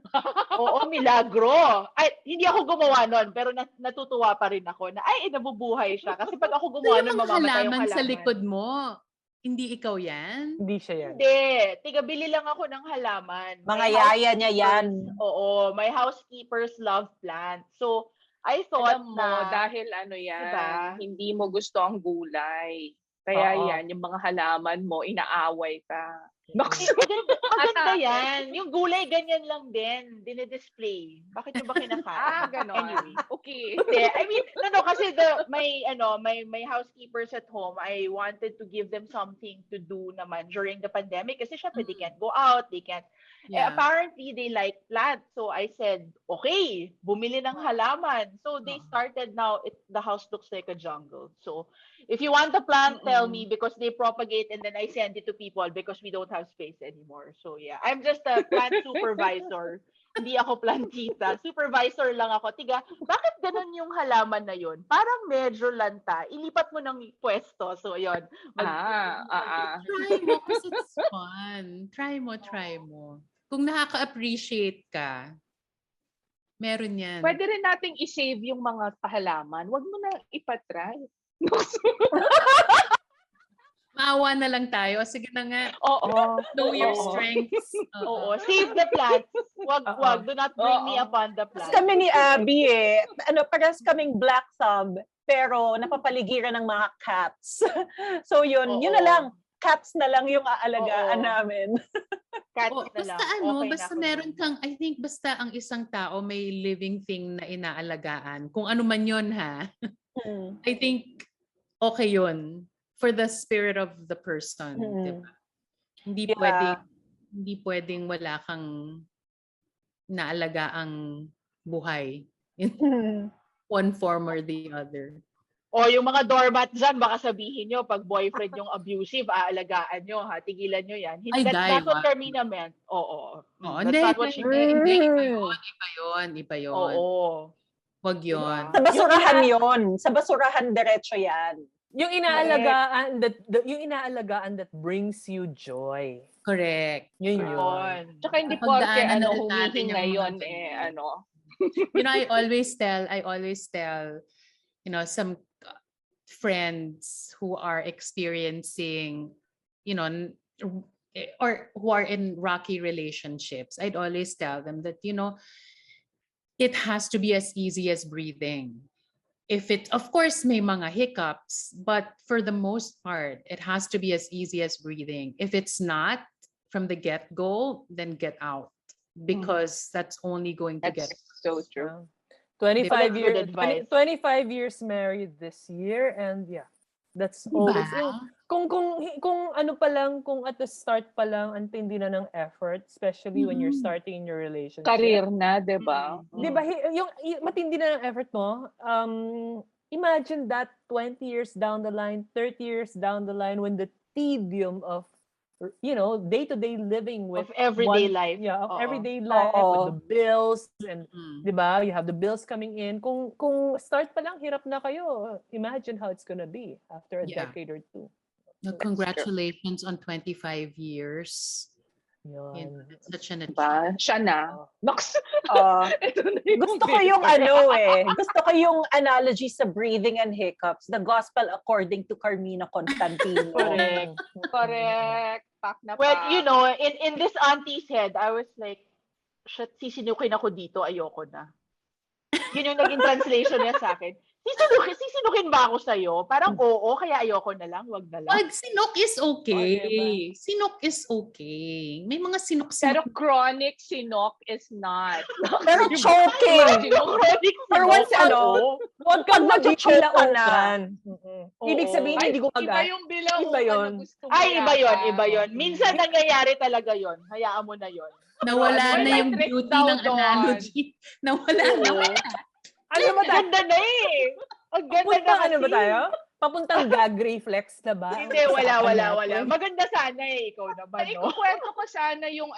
Oo, milagro. Ay, hindi ako gumawa nun, pero natutuwa pa rin ako na, ay, nabubuhay siya. Kasi pag ako gumawa nun, mamamatay yung halaman. Sa likod mo, hindi ikaw yan? Hindi siya yan. Hindi. Tigabili lang ako ng halaman. Mga yaya niya yan. Oo, my housekeepers love plants. So, I thought alam mo, dahil yan, diba? Hindi mo gusto ang gulay. Kaya yan, yung mga halaman mo, inaaway ka. Maganda yan. Yung gulay, ganyan lang din. Dinidisplay. Bakit nyo ba kinakain? Ganon. Anyway. Okay. I mean, kasi my housekeepers at home, I wanted to give them something to do naman during the pandemic. Kasi syempre, they can't go out. They can't. Apparently, they like plants. So I said, okay, bumili ng halaman. So they started now, the house looks like a jungle. So if you want a plant, tell me, because they propagate and then I send it to people because we don't have space anymore. So yeah, I'm just a plant supervisor. Hindi ako plantita. Supervisor lang ako. Tiga, bakit ganun yung halaman na yun? Parang medyo lanta. Ilipat mo ng pwesto. So yun. Try mo kasi it's fun. Try mo. Kung nakaka-appreciate ka, meron yan. Pwede rin nating i-save yung mga halaman. Huwag mo na ipatry. Maawa na lang tayo. Sige na nga. Oo. Know your strengths. Oo. Save the plants. Wag. Do not bring me upon the plants. Kami ni Abby parang kaming black thumb, pero napapaligiran ng mga cats. So yun na lang. Cats na lang yung aalagaan namin. Cats na lang. Basta meron kang, I think basta ang isang tao may living thing na inaalagaan. Kung ano man yun, ha? I think okay yun. For the spirit of the person, diba? Hindi pwedeng wala kang naalagaang buhay in one form or the other. O yung mga doormat dyan, baka sabihin nyo, pag boyfriend yung abusive, aalagaan nyo, ha? Tigilan nyo yan. That's what Karmina meant. Oo. That's not what she meant. Hindi, iba yun. Oo. Wag yun. Sa basurahan yon. Sa basurahan, diretso yan. Yung inaalagaan that brings you joy. Correct. Yun. Tsaka hindi Pagdaanan na rin natin humihinga yung mga yun ganyan. I ano. always tell, some friends who are experiencing, or who are in rocky relationships, I'd always tell them that, it has to be as easy as breathing. Of course, may mga hiccups, but for the most part, it has to be as easy as breathing. If it's not from the get-go, then get out, because that's only going to get so true. 25 Good years advice. 25 years married this year, and that's always kung ano pa lang, kung at the start pa lang ang tindi na ng effort, especially when you're starting in your relationship. Career na, 'di ba? 'Di ba yung matindi na ng effort mo, imagine that 20 years down the line, 30 years down the line, when the tedium of day-to-day living with Of everyday life. of Oo. everyday life with the bills, and Mm. 'di ba, you have the bills coming in. Kung start pa lang hirap na kayo, imagine how it's gonna be after a Yeah. decade or two. Congratulations on 25 years. Yun. It's such an Diba? Siya na. Nox. Ito na yung Gusto ko yung gusto ko yung analogy sa breathing and hiccups, the gospel according to Karmina Constantino. Correct. Pak na Well, pak. in this auntie's head, I was like, shit, sisinukin ako dito, ayoko na. Yun yung naging translation niya sa akin. Sisinukin ba ako sa'yo? Parang oo, kaya ayoko na lang, wag na lang. Pag sinok is okay. diba? Sinok is okay. May mga Pero sinok-sinok. chronic sinok is not. Pero choking. Chronic For once, huwag kang mag-choke ka na. Ibig sabihin, hindi ko Iba yung bilang Iba yun. na gusto mo Ay, iba yata. iba yon. Minsan nangyayari talaga yon. Hayaan mo na yon. Nawala na yung Trick beauty daw ng doon. analogy. Nawala. Ano ba tayo? Ganda na eh. Ang ganda na Papuntang kasi. ano ba tayo? Papuntang gag reflex na ba? Hindi, wala. Maganda sana eh, ikaw naman, Ay, no? ikukwento ko sana yung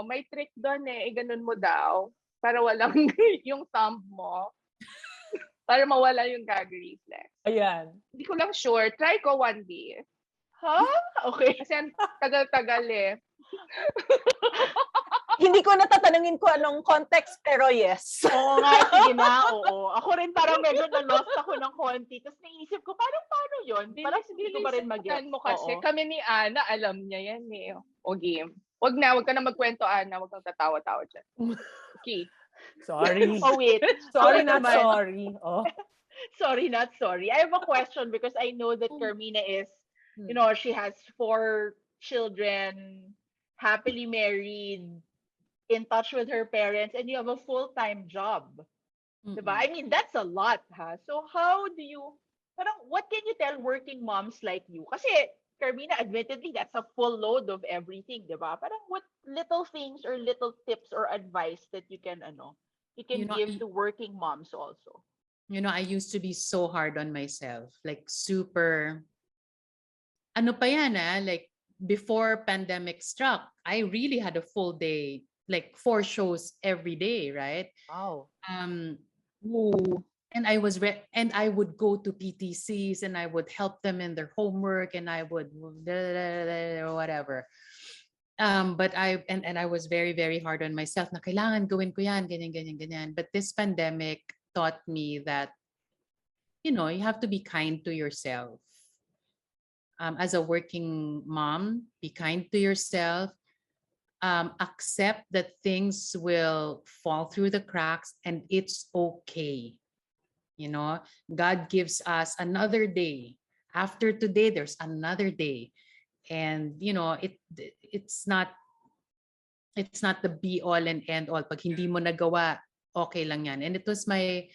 may trick doon ganun mo daw. Para walang yung thumb mo. Para mawala yung gag reflex. Ayan. Hindi ko lang sure. Try ko one day. Ha? Okay. Kasi ang tagal-tagal eh. Hindi ko natatanungin ko anong context, pero yes. Oo nga, sige na, oo. Ako rin parang medyo na-lost ako ng konti. Tapos naisip ko, paano yun? Parang hindi ko pa rin mag-get. Bilisan mo kasi. Oo. Kami ni Ana, alam niya yan eh. O game. Wag ka na magkwento, Ana. Wag kang tatawa-tawa dyan. Okay. Sorry. Oh, wait. Sorry, Ako not naman. sorry. Oh. Sorry, not sorry. I have a question because I know that Karmina is, she has 4 children, happily married, in touch with her parents, and you have a full-time job. Diba? I mean, that's a lot, ha? So what can you tell working moms like you? Kasi, Carmina, admittedly, that's a full load of everything, diba? Parang what little things or little tips or advice that you can give to working moms also? I used to be so hard on myself. Like super, ano pa yan like before pandemic struck, I really had a full day, like 4 shows every day, right? Wow. And I was and I would go to PTCs and I would help them in their homework and I would whatever. But I was very, very hard on myself na kailangan gawin ko yan, ganyan. But this pandemic taught me that, you have to be kind to yourself. As a working mom, be kind to yourself. Accept that things will fall through the cracks and it's okay. God gives us another day. After today, there's another day. And, it's not the be all and end all. Pag hindi mo nagawa, okay lang yan. And it was my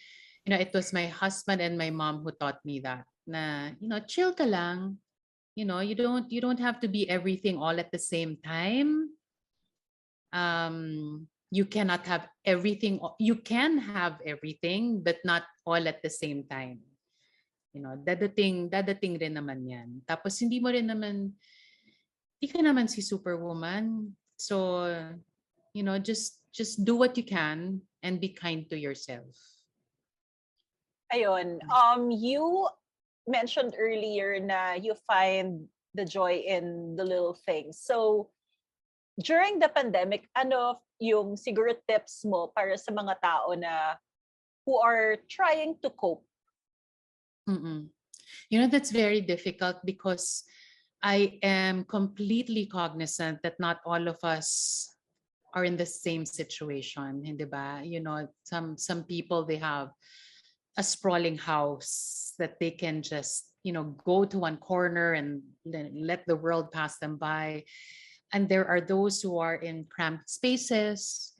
husband and my mom who taught me that. Na, chill ka lang. You don't have to be everything all at the same time. You cannot have everything. You can have everything, but not all at the same time. Dadating rin naman yan. Tapos hindi ka naman si Superwoman. So, just do what you can and be kind to yourself. Ayun. You mentioned earlier na you find the joy in the little things. So, during the pandemic, ano yung siguro tips mo para sa mga tao na who are trying to cope? Mm-mm. You know, that's very difficult because I am completely cognizant that not all of us are in the same situation, hindi ba? You know, some people, they have a sprawling house that they can just, you know, go to one corner and then let the world pass them by. And there are those who are in cramped spaces.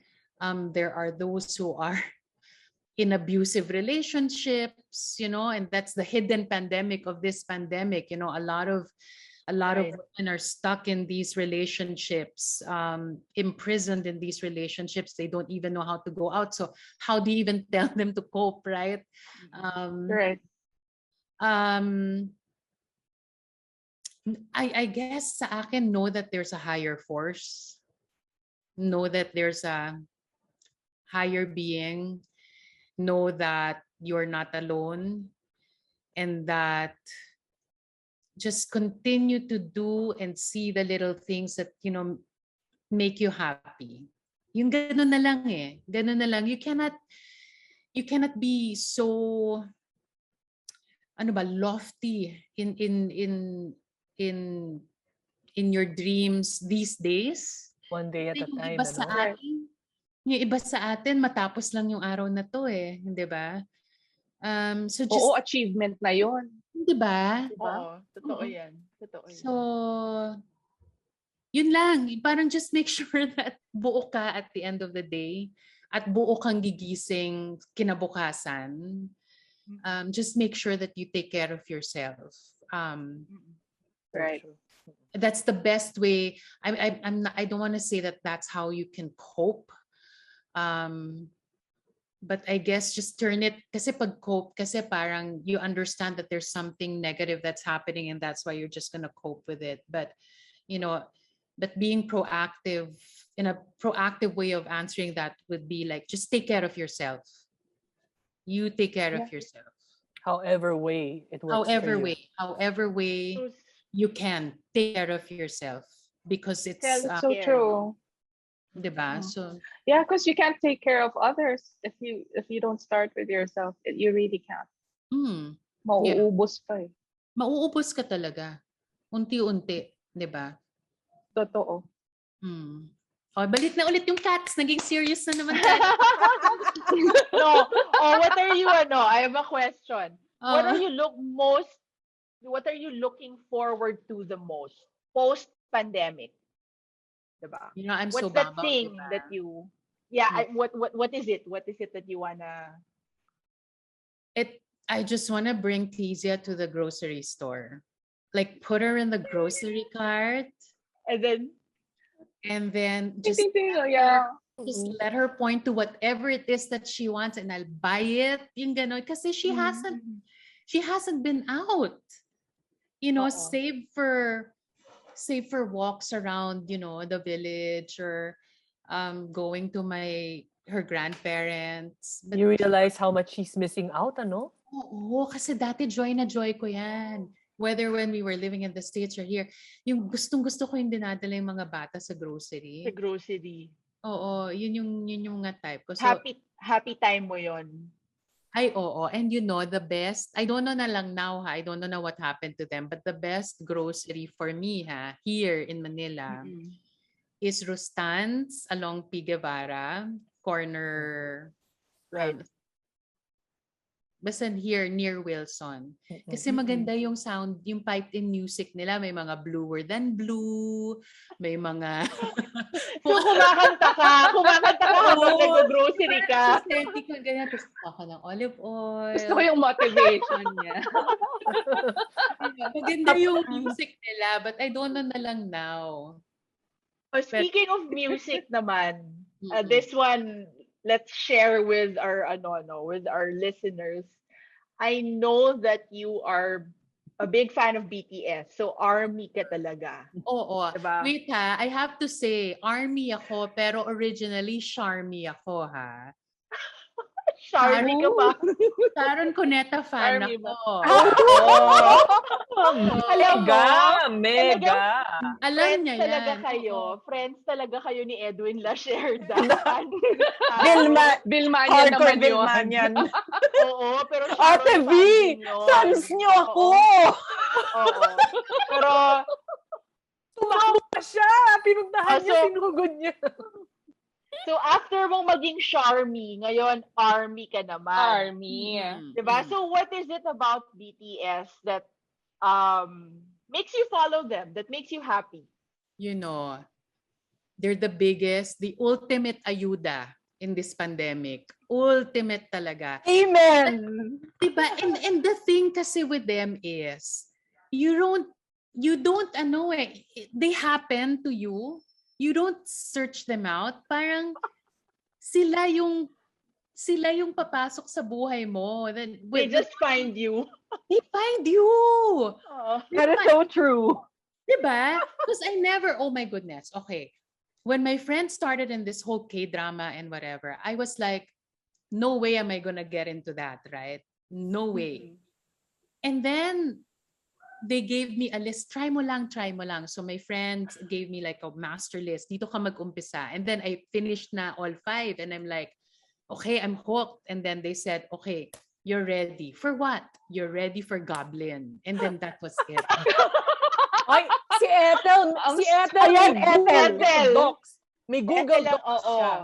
There are those who are in abusive relationships, you know, and that's the hidden pandemic of this pandemic. You know, a lot of Right. women are stuck in these relationships, imprisoned in these relationships. They don't even know how to go out. So how do you even tell them to cope, right? Right. Um, I guess sa akin, know that there's a higher force. Know that there's a higher being. Know that you're not alone. And that just continue to do and see the little things that, you know, make you happy. Yung ganun na lang eh. Ganun na lang. You cannot be so ano ba, lofty in in your dreams these days. One day at Kasi a yung time, iba sa ano? Right. atin, yung iba sa atin matapos lang yung araw na to eh, hindi ba? So just, Oo, achievement na yon. di ba? Diba? Oo, totoo Oo. yan. Totoo yan. So, yun lang. Parang just make sure that buo ka at the end of the day at buo kang gigising kinabukasan. Just make sure that you take care of yourself. Right. That's the best way. I don't want to say that that's how you can cope. But I guess just turn it, kasi pag cope, kasi parang you understand that there's something negative that's happening and that's why you're just gonna cope with it. But, you know, but being proactive, in a proactive way of answering that would be like, just take care of yourself. You take care of yourself. However way it works for you. However way So, you can take care of yourself because it's, That's so Self-care. true. diba? Mm. So, Yeah, because you can't take care of others if you don't start with yourself. You really can't. Mauubos pa eh. mauubos ka talaga. Unti-unti, di ba? Totoo. Oh, balik na ulit yung cats. Naging serious na naman tayo. no. Oh, what are you I have a question. What are Oh. you looking forward to the most post pandemic? Diba? You know, I'm What's so that bummed, thing diba? that you what is it? What is it that you wanna I just want to bring Tizia to the grocery store. Like put her in the grocery cart and then just Yeah. just let her point to whatever it is that she wants and I'll buy it. Yung ganon. Kasi she hasn't been out. You know, save for walks around, you know, the village or going to her grandparents. But, You realize how much she's missing out, ano? oo, kasi dati joy na joy ko yan. Whether when we were living in the States or here, yung gustong-gusto ko yung dinadala yung mga bata sa grocery. the grocery. Oo, yun yung nga type ko. So, Happy time mo yon. ay, oo. And you know, the best, I don't know na lang now ha, I don't know na what happened to them, but the best grocery for me ha, here in Manila, is Rustan's along P. Guevara, corner, Right. basta here near Wilson. Kasi maganda yung sound, yung piped in music nila. May mga bluer than blue, may mga... So, kumakanta ka habang nag-grocery ka. Aesthetic ka, ganyan. Tapos ka ng olive oil. Gusto ko yung motivation niya. Maganda yung music nila, but I don't know na lang now. Speaking of music naman, this one, let's share with our with our listeners. I know that you are a big fan of BTS, so ARMY ka talaga. Oo. Diba? Wait ha, I have to say, ARMY ako, pero originally SHARMY ako ha. Charmy ka pa. Sharon Cuneta fan Charmy ako. Alam mo, Mega. Alam friends niya talaga yan. kayo. Oo. Friends talaga kayo ni Edwin Lacerda. Bilmania Hardcore naman yun. Bilmanian. Oo, pero Ate Sharon V, fan din yun. fans niyo ako. Oo. Pero, Tumakbo pa siya. Pinuntahan niya, so- sinugod niya. so after mong maging Charmy, ngayon Army ka naman. Army. Diba? So what is it about BTS that makes you follow them, that makes you happy? You know, they're the biggest, the ultimate ayuda in this pandemic. Ultimate talaga. Amen. Diba? And the thing kasi with them is, you don't ano they happen to you. You don't search them out. Parang sila yung papasok sa buhay mo. Then, They just find you. they find you. That is so true. Diba? Because oh my goodness. Okay. When my friends started in this whole K-drama and whatever, I was like, no way am I gonna get into that, right? No way. And then they gave me a list, try mo lang. So my friends gave me like a master list. Dito ka mag-umpisa. And then I finished na all 5. And I'm like, okay, I'm hooked. And then they said, okay, you're ready. For what? You're ready for Goblin. And then that was it. Ay, si Ethel. Ayan, Ethel. May Google Ethel, Docs siya.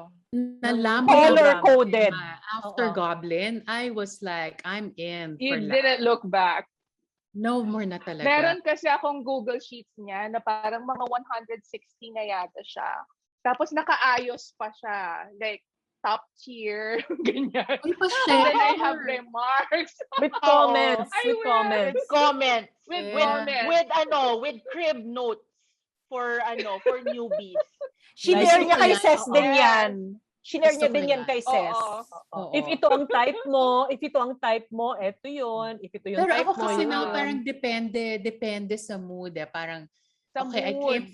Nalaman Color-coded. after Goblin, I was like, I'm in for You life. didn't look back. No more na talaga. Meron kasi akong Google Sheets niya na parang mga 160 na yata siya. Tapos nakaayos pa siya. Like, top tier, ganyan. Uy, And then I have remarks. With comments. I With will. comments. Comments. With Yeah. comments. With crib notes for newbies. Shinare niya kay Like, Ses din yes. yan. Shinare Gusto niya ko din yan yan. kay Ses. Oo. If ito ang type mo, eto yun. If ito yung Pero type ako mo, kasi yun. now parang depende sa mood. Parang, Sa okay, I mood,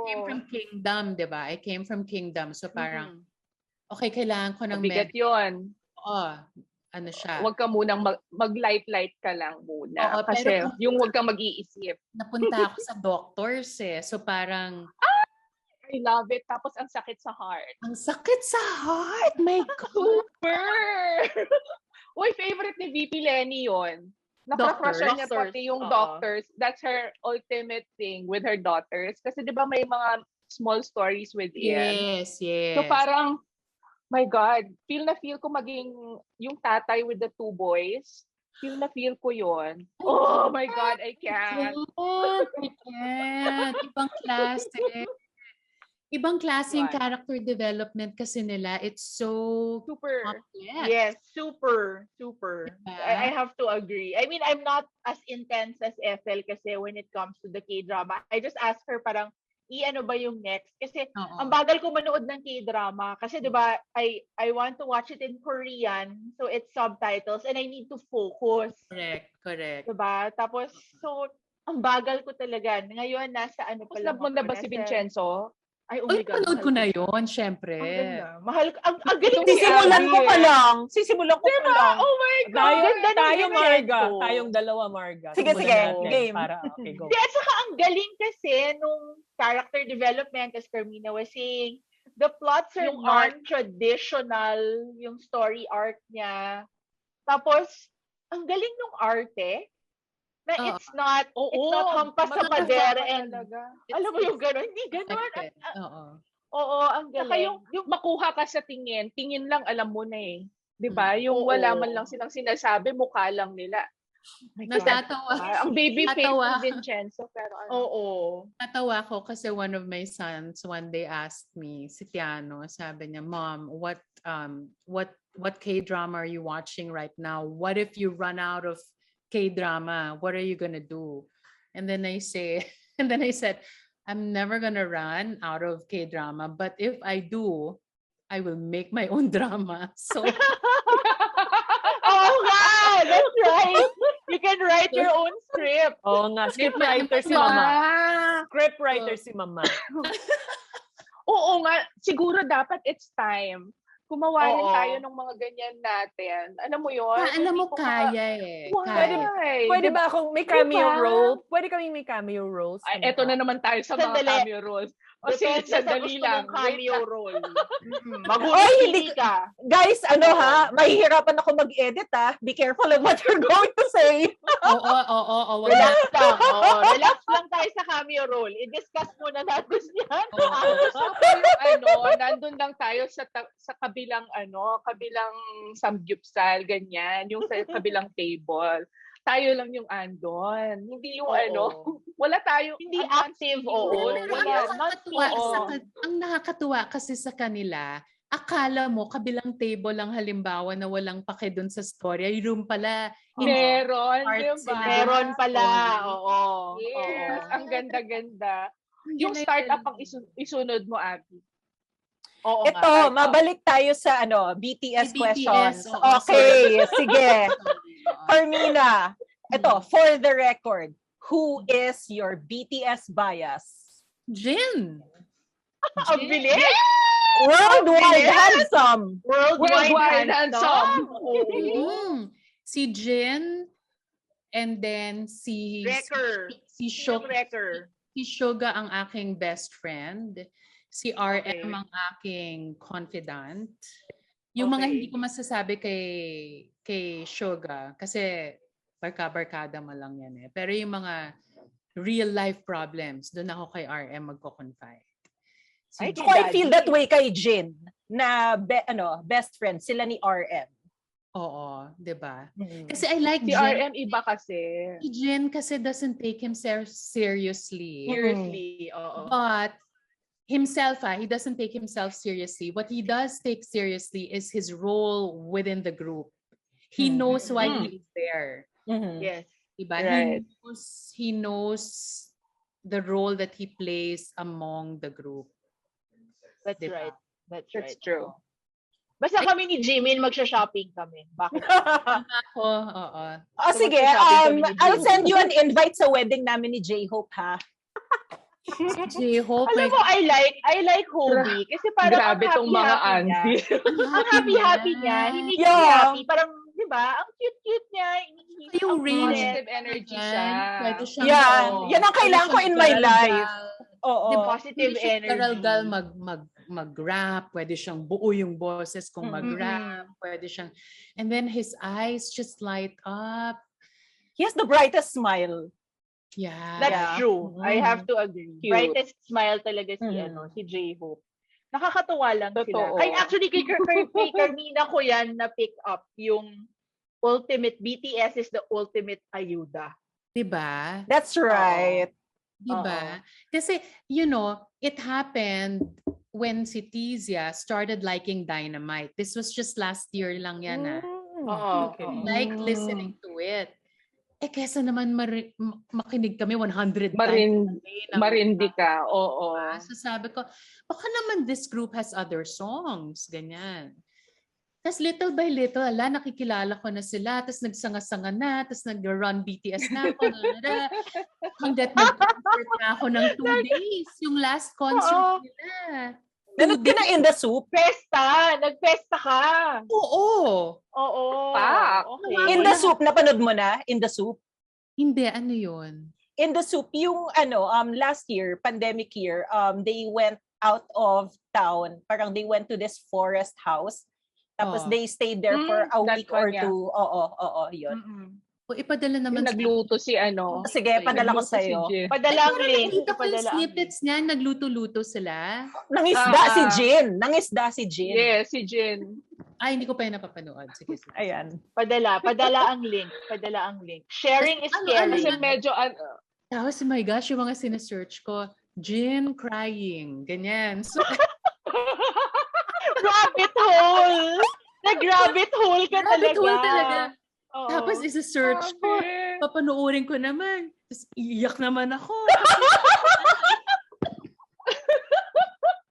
came from Kingdom, di ba? I came from Kingdom. So parang, Mhm. okay, kailangan ko ng Mabigat yun. ano siya. Huwag ka munang mag-light-light ka lang muna. Oo, Kasi pero- yung huwag kang mag-iisip. Napunta ako sa doctors So parang, I love it. Tapos ang sakit sa heart. ang sakit sa heart. My God. Super! Uy, favorite ni VP Lenny yun. Nakakrush niya Doctors. pati yung Oo. doctors. That's her ultimate thing with her daughters. Kasi di ba may mga small stories with Ian. Yes. So parang, my God, feel ko maging yung tatay with the 2 boys. Feel ko yun. Oh my God, I can't. I can't. Ibang klase yung Right. character development kasi nila. It's so Super. complex. Yes, super. Diba? I have to agree. I mean, I'm not as intense as Ethel kasi when it comes to the K-drama. I just ask her parang, ano ba yung next? Kasi Oo. ang bagal ko manood ng K-drama. Kasi diba, I want to watch it in Korean. So it's subtitles and I need to focus. Correct. Diba? Tapos, so, ang bagal ko talaga. Ngayon, nasa ano pa Tapos lang nabunda ako, ba si Vincenzo? Ay, oh my Uy, God. panood ko na mahal yun, syempre. Ang ganda. Mahal ko. Ang galing ni Sisimulan Abby ko pa eh. lang. Sisimulan ko pa Diba? lang. Oh my God! Ganda ni Tayo, Marga. Vincenzo. Tayong dalawa, Marga. Sige, Simulan sige. natin Game. Okay, go. Di, at saka ang galing kasi nung character development, as Karmina was saying, the plots are Yung arc. non-traditional, yung story arc niya. Tapos, ang galing nung arte, na it's not hampas sa pader and, alam mo yung gano'n, hindi gano'n. Oo. Oo, ang Saka galing. yung makuha ka sa tingin lang alam mo na eh. 'Di ba? Yung wala man lang silang sinasabi, mukha lang nila. Natatawa. Ang baby face Natawa. ni Vincenzo pero ano. Oo. Natawa ko kasi one of my sons one day asked me, si Tiano, sabi niya, Mom, what K-drama are you watching right now? What if you run out of K-drama? What are you gonna do? And then I said, I'm never gonna run out of K-drama, but if I do, I will make my own drama. So Oh nga! That's right! You can write your own script. Oo nga, script writer si Mama. Script writer si Mama. Oo nga, siguro dapat it's time Gumawa rin Oo. tayo ng mga ganyan natin. Alam mo yun? Alam mo, Yung tipong kaya eh. Why? Pwede ba akong may cameo Diba? role? Pwede kaming may cameo roles. Ay, eto na naman tayo sa mga Sandali. cameo roles. O sige, Depende sa sandali gusto lang. mong Wait cameo lang. role. Oy, Maghuli hindi- ka. Guys, Oo. mahihirapan ako mag-edit Be careful of what you're going to say. Oo. Wag na. Relax lang. Oo, relax lang tayo sa cameo role. I-discuss muna natin yan. Gusto ko yung nandun lang tayo sa kabilang kabilang samgyupsal, ganyan, yung sa kabilang table. Tayo lang yung andon. Hindi yung Oo. wala tayong Hindi active, oo. Pero Wala. ang nakakatuwa kasi sa kanila, akala mo kabilang table lang halimbawa na walang pake dun sa story. Yung room pala, Meron, Art di ba? sila. Meron pala. Oo. Yes, Oo. ang ganda-ganda. Yung Yun ay startup talaga. ang isunod mo, Abby. Oo nga. Ito, mabalik tayo sa BTS BTS, questions. oo, Okay, sige. Oo. Carmina, ito, for the record, who is your BTS bias? Jin. Ang bilis! Worldwide handsome. Worldwide handsome. Oo. Si Jin, and then si Wrecker. si Sino Shok, wrecker? si Suga ang aking best friend. Si RM Okay. ang aking confidant. Yung mga Okay. hindi ko masasabi kay Suga kasi barka-barkada mo lang yan eh. Pero yung mga real life problems, doon ako kay RM magko-confide. Si Ay, So I feel that way kay Jin na best friend sila ni RM. Oo, 'di ba? Mm. Kasi I like Si Jin. RM iba kasi. Si Jin kasi doesn't take himself seriously. Seriously, oo. But himself, he doesn't take himself seriously. What he does take seriously is his role within the group. He knows why he's there. Mhm. Yes. Diba? Right. He knows the role that he plays among the group. That's Diba? right. That's That's right. true. Basta kami ni Jimin magsha-shopping kami. Bakit? Ako, oo. Oh, sige, magsashopping kami ni I'll Jin. send you an invite sa wedding namin ni J-Hope, ha? J-Hope, Alam mo, I like Hobie. Kasi parang Grabe ang tong mga happy-happy niya. aunties. Ang happy-happy niya. Hindi Yeah. niya happy. Parang, di ba? Ang cute-cute niya. Yung Ang range. kulit. Positive energy siya. Pwede siyang, Yan. Oo. Yan ang kailangan ko in my life. Oo. Diba? Positive Pwede siyang energy. Daral mag-rap, pwede siyang buo yung boses kung Mm-mm. mag-rap, pwede siyang, and then his eyes just light up. He has the brightest smile. Yeah. That's Yeah. true. I have to agree. Cute. Brightest smile talaga si si J-Hope. Nakakatuwa lang Totoo. sila. Actually, kay Carmina ko yan na pick up yung ultimate, BTS is the ultimate ayuda. Diba? That's right. Diba? Kasi, it happened when si Tizia started liking Dynamite. This was just last year lang yan Oo. Okay. Like listening to it. Kesa naman makinig kami 100 times. Marindi ka. Oo. So sabi ko, baka naman this group has other songs. Ganyan. Tapos little by little, nakikilala ko na sila. Tapos nagsanga-sanga na. Tapos nag-run BTS na ako. Hanggat nag-concert na ako ng 2 days. Yung last concert nila. Nanood ka na in the soup? Festa! Nagfesta ka! Oo. Oo. Pak. Okay. In the soup, napanood mo na? In the soup? Hindi, ano yun? In the soup, yung last year, pandemic year, they went out of town. Parang they went to this forest house. Tapos they stayed there for a that week or one, yeah. two. Oo, yun. O ipadala naman Yung nagluto si ano. Sige, padala ko Nagluto si sa'yo. Jin. Padala ang link. Nakita ko yung Padala ang snippets niya, nagluto-luto sila. Nangisda si Ah. Jin. Nangisda si Jin. Yes, si Jin. Ay, hindi ko pa yun napapanood. Sige. Ayan. Padala ang link. Padala ang link. Sharing is caring. Kasi medyo, Tapos, oh my gosh, yung mga sinesearch ko, Jin crying, ganyan. So, Rabbit hole! Nag-rabbit hole ka rabbit talaga. hole talaga. Oo. Tapos, isa-search ko, papanoorin ko naman. Tapos, iiyak naman ako.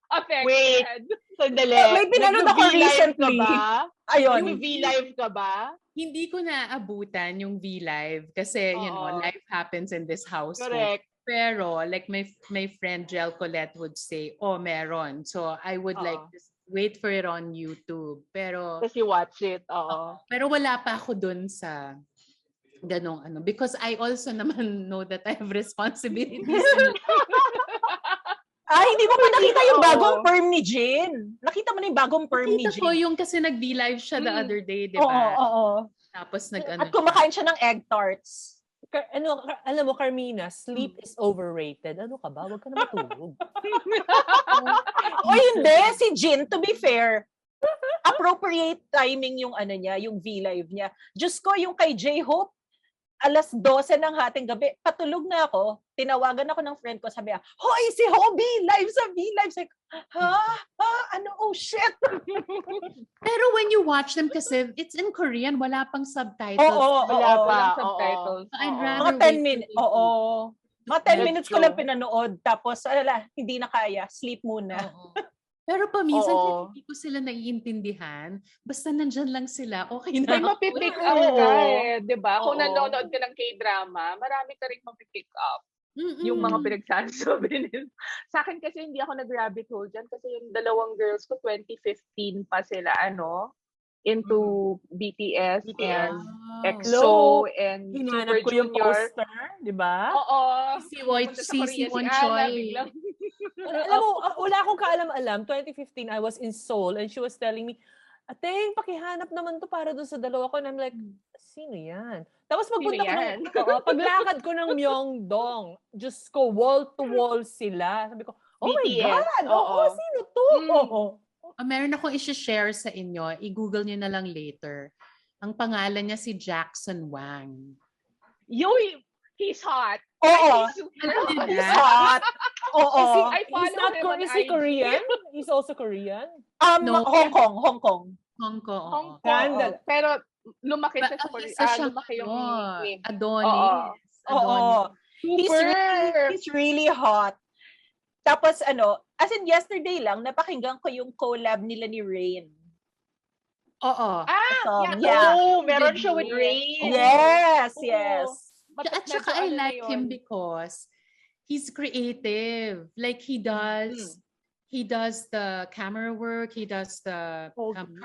affected. Wait. Sandali. May pinanood ako Nag-V-Live recently. Ka ba? Ayun. Yung V-Live ka ba? Hindi ko naabutan yung V-Live kasi, Oo. life happens in this household. Correct. Pero, like my friend Jel Colette would say, oh, meron. So, I would like Oo. just wait for it on YouTube. Pero Tapos you watch it. Oo. pero wala pa ako dun sa ganong ano. Because I also naman know that I have responsibilities in Ay, hindi mo pa nakita yung Oo. bagong perm ni Jin. Nakita mo na yung bagong perm ni Nakita ko Jin. yung kasi nag-live siya the other day, di Oo, ba? oo. Tapos At kumakain siya ng egg tarts. Alam mo, Carmina, sleep is overrated. Ano ka ba? Huwag ka na matulog. O hindi, si Jin, to be fair, appropriate timing yung ano niya, yung V-Live niya. Diyos ko, yung kay J-Hope, alas 12 ng hating gabi, patulog na ako, tinawagan ako ng friend ko, sabi niya, hoy, si Hobby, live sa V-Live. Sabi ko, ano, oh shit. Pero when you watch them kasi, it's in Korean, wala pang subtitles. Oo, Wala oo. pa. subtitles. So I'd Oo. rather Mga 10 wait minutes, till they oo. Mga 10 That's minutes ko true. lang pinanood, tapos, hindi na kaya, sleep muna. Oo. Pero paminsan, Oo. hindi ko sila naiintindihan. Basta nandyan lang sila, okay na May ako. mapipick up Oo. ka di ba? Kung Oo. nanonood ka ng K-drama, marami ka rin mapipick up. Yung mga pinagsasabi nila. Sa akin kasi hindi ako nag-rabbit hole dyan kasi yung dalawang girls ko 2015 pa sila into BTS and Wow. EXO and Hinanap Super ko yung Junior. poster, di ba? Oo. Si Pumunta sa Korea Won si Ana, Choi. biglang. Alam mo, wala akong kaalam-alam. 2015, I was in Seoul and she was telling me, Ateng, pakihanap naman to para doon sa dalawa ko. And I'm like, sino yan? Tapos pagpunta ko yan? paglakad ko ng Myeongdong, Diyos ko, wall to wall sila. Sabi ko, oh my BTS, God! Oo, oo. sino to? Meron akong i-share sa inyo. I-google nyo na lang later. Ang pangalan niya si Jackson Wang. He's hot. Oo. He's super Ano hot. He's hot. Oo. I follow him on Is he IG. Korean? He's also Korean? No. Hong Kong. Hong Kong. Hong Oo. Kong. Ganda. Pero lumaki siya sa But Korea. isa siyang Lumaki yung wing. Adonis. Oo. Super. He's really hot. Tapos as in yesterday lang, napakinggan ko yung collab nila ni Rain. Oo. Yeah. Oh, meron siya with Rain. Yes, Oo. yes. At saka I like him because he's creative. Like he does the camera work, he does the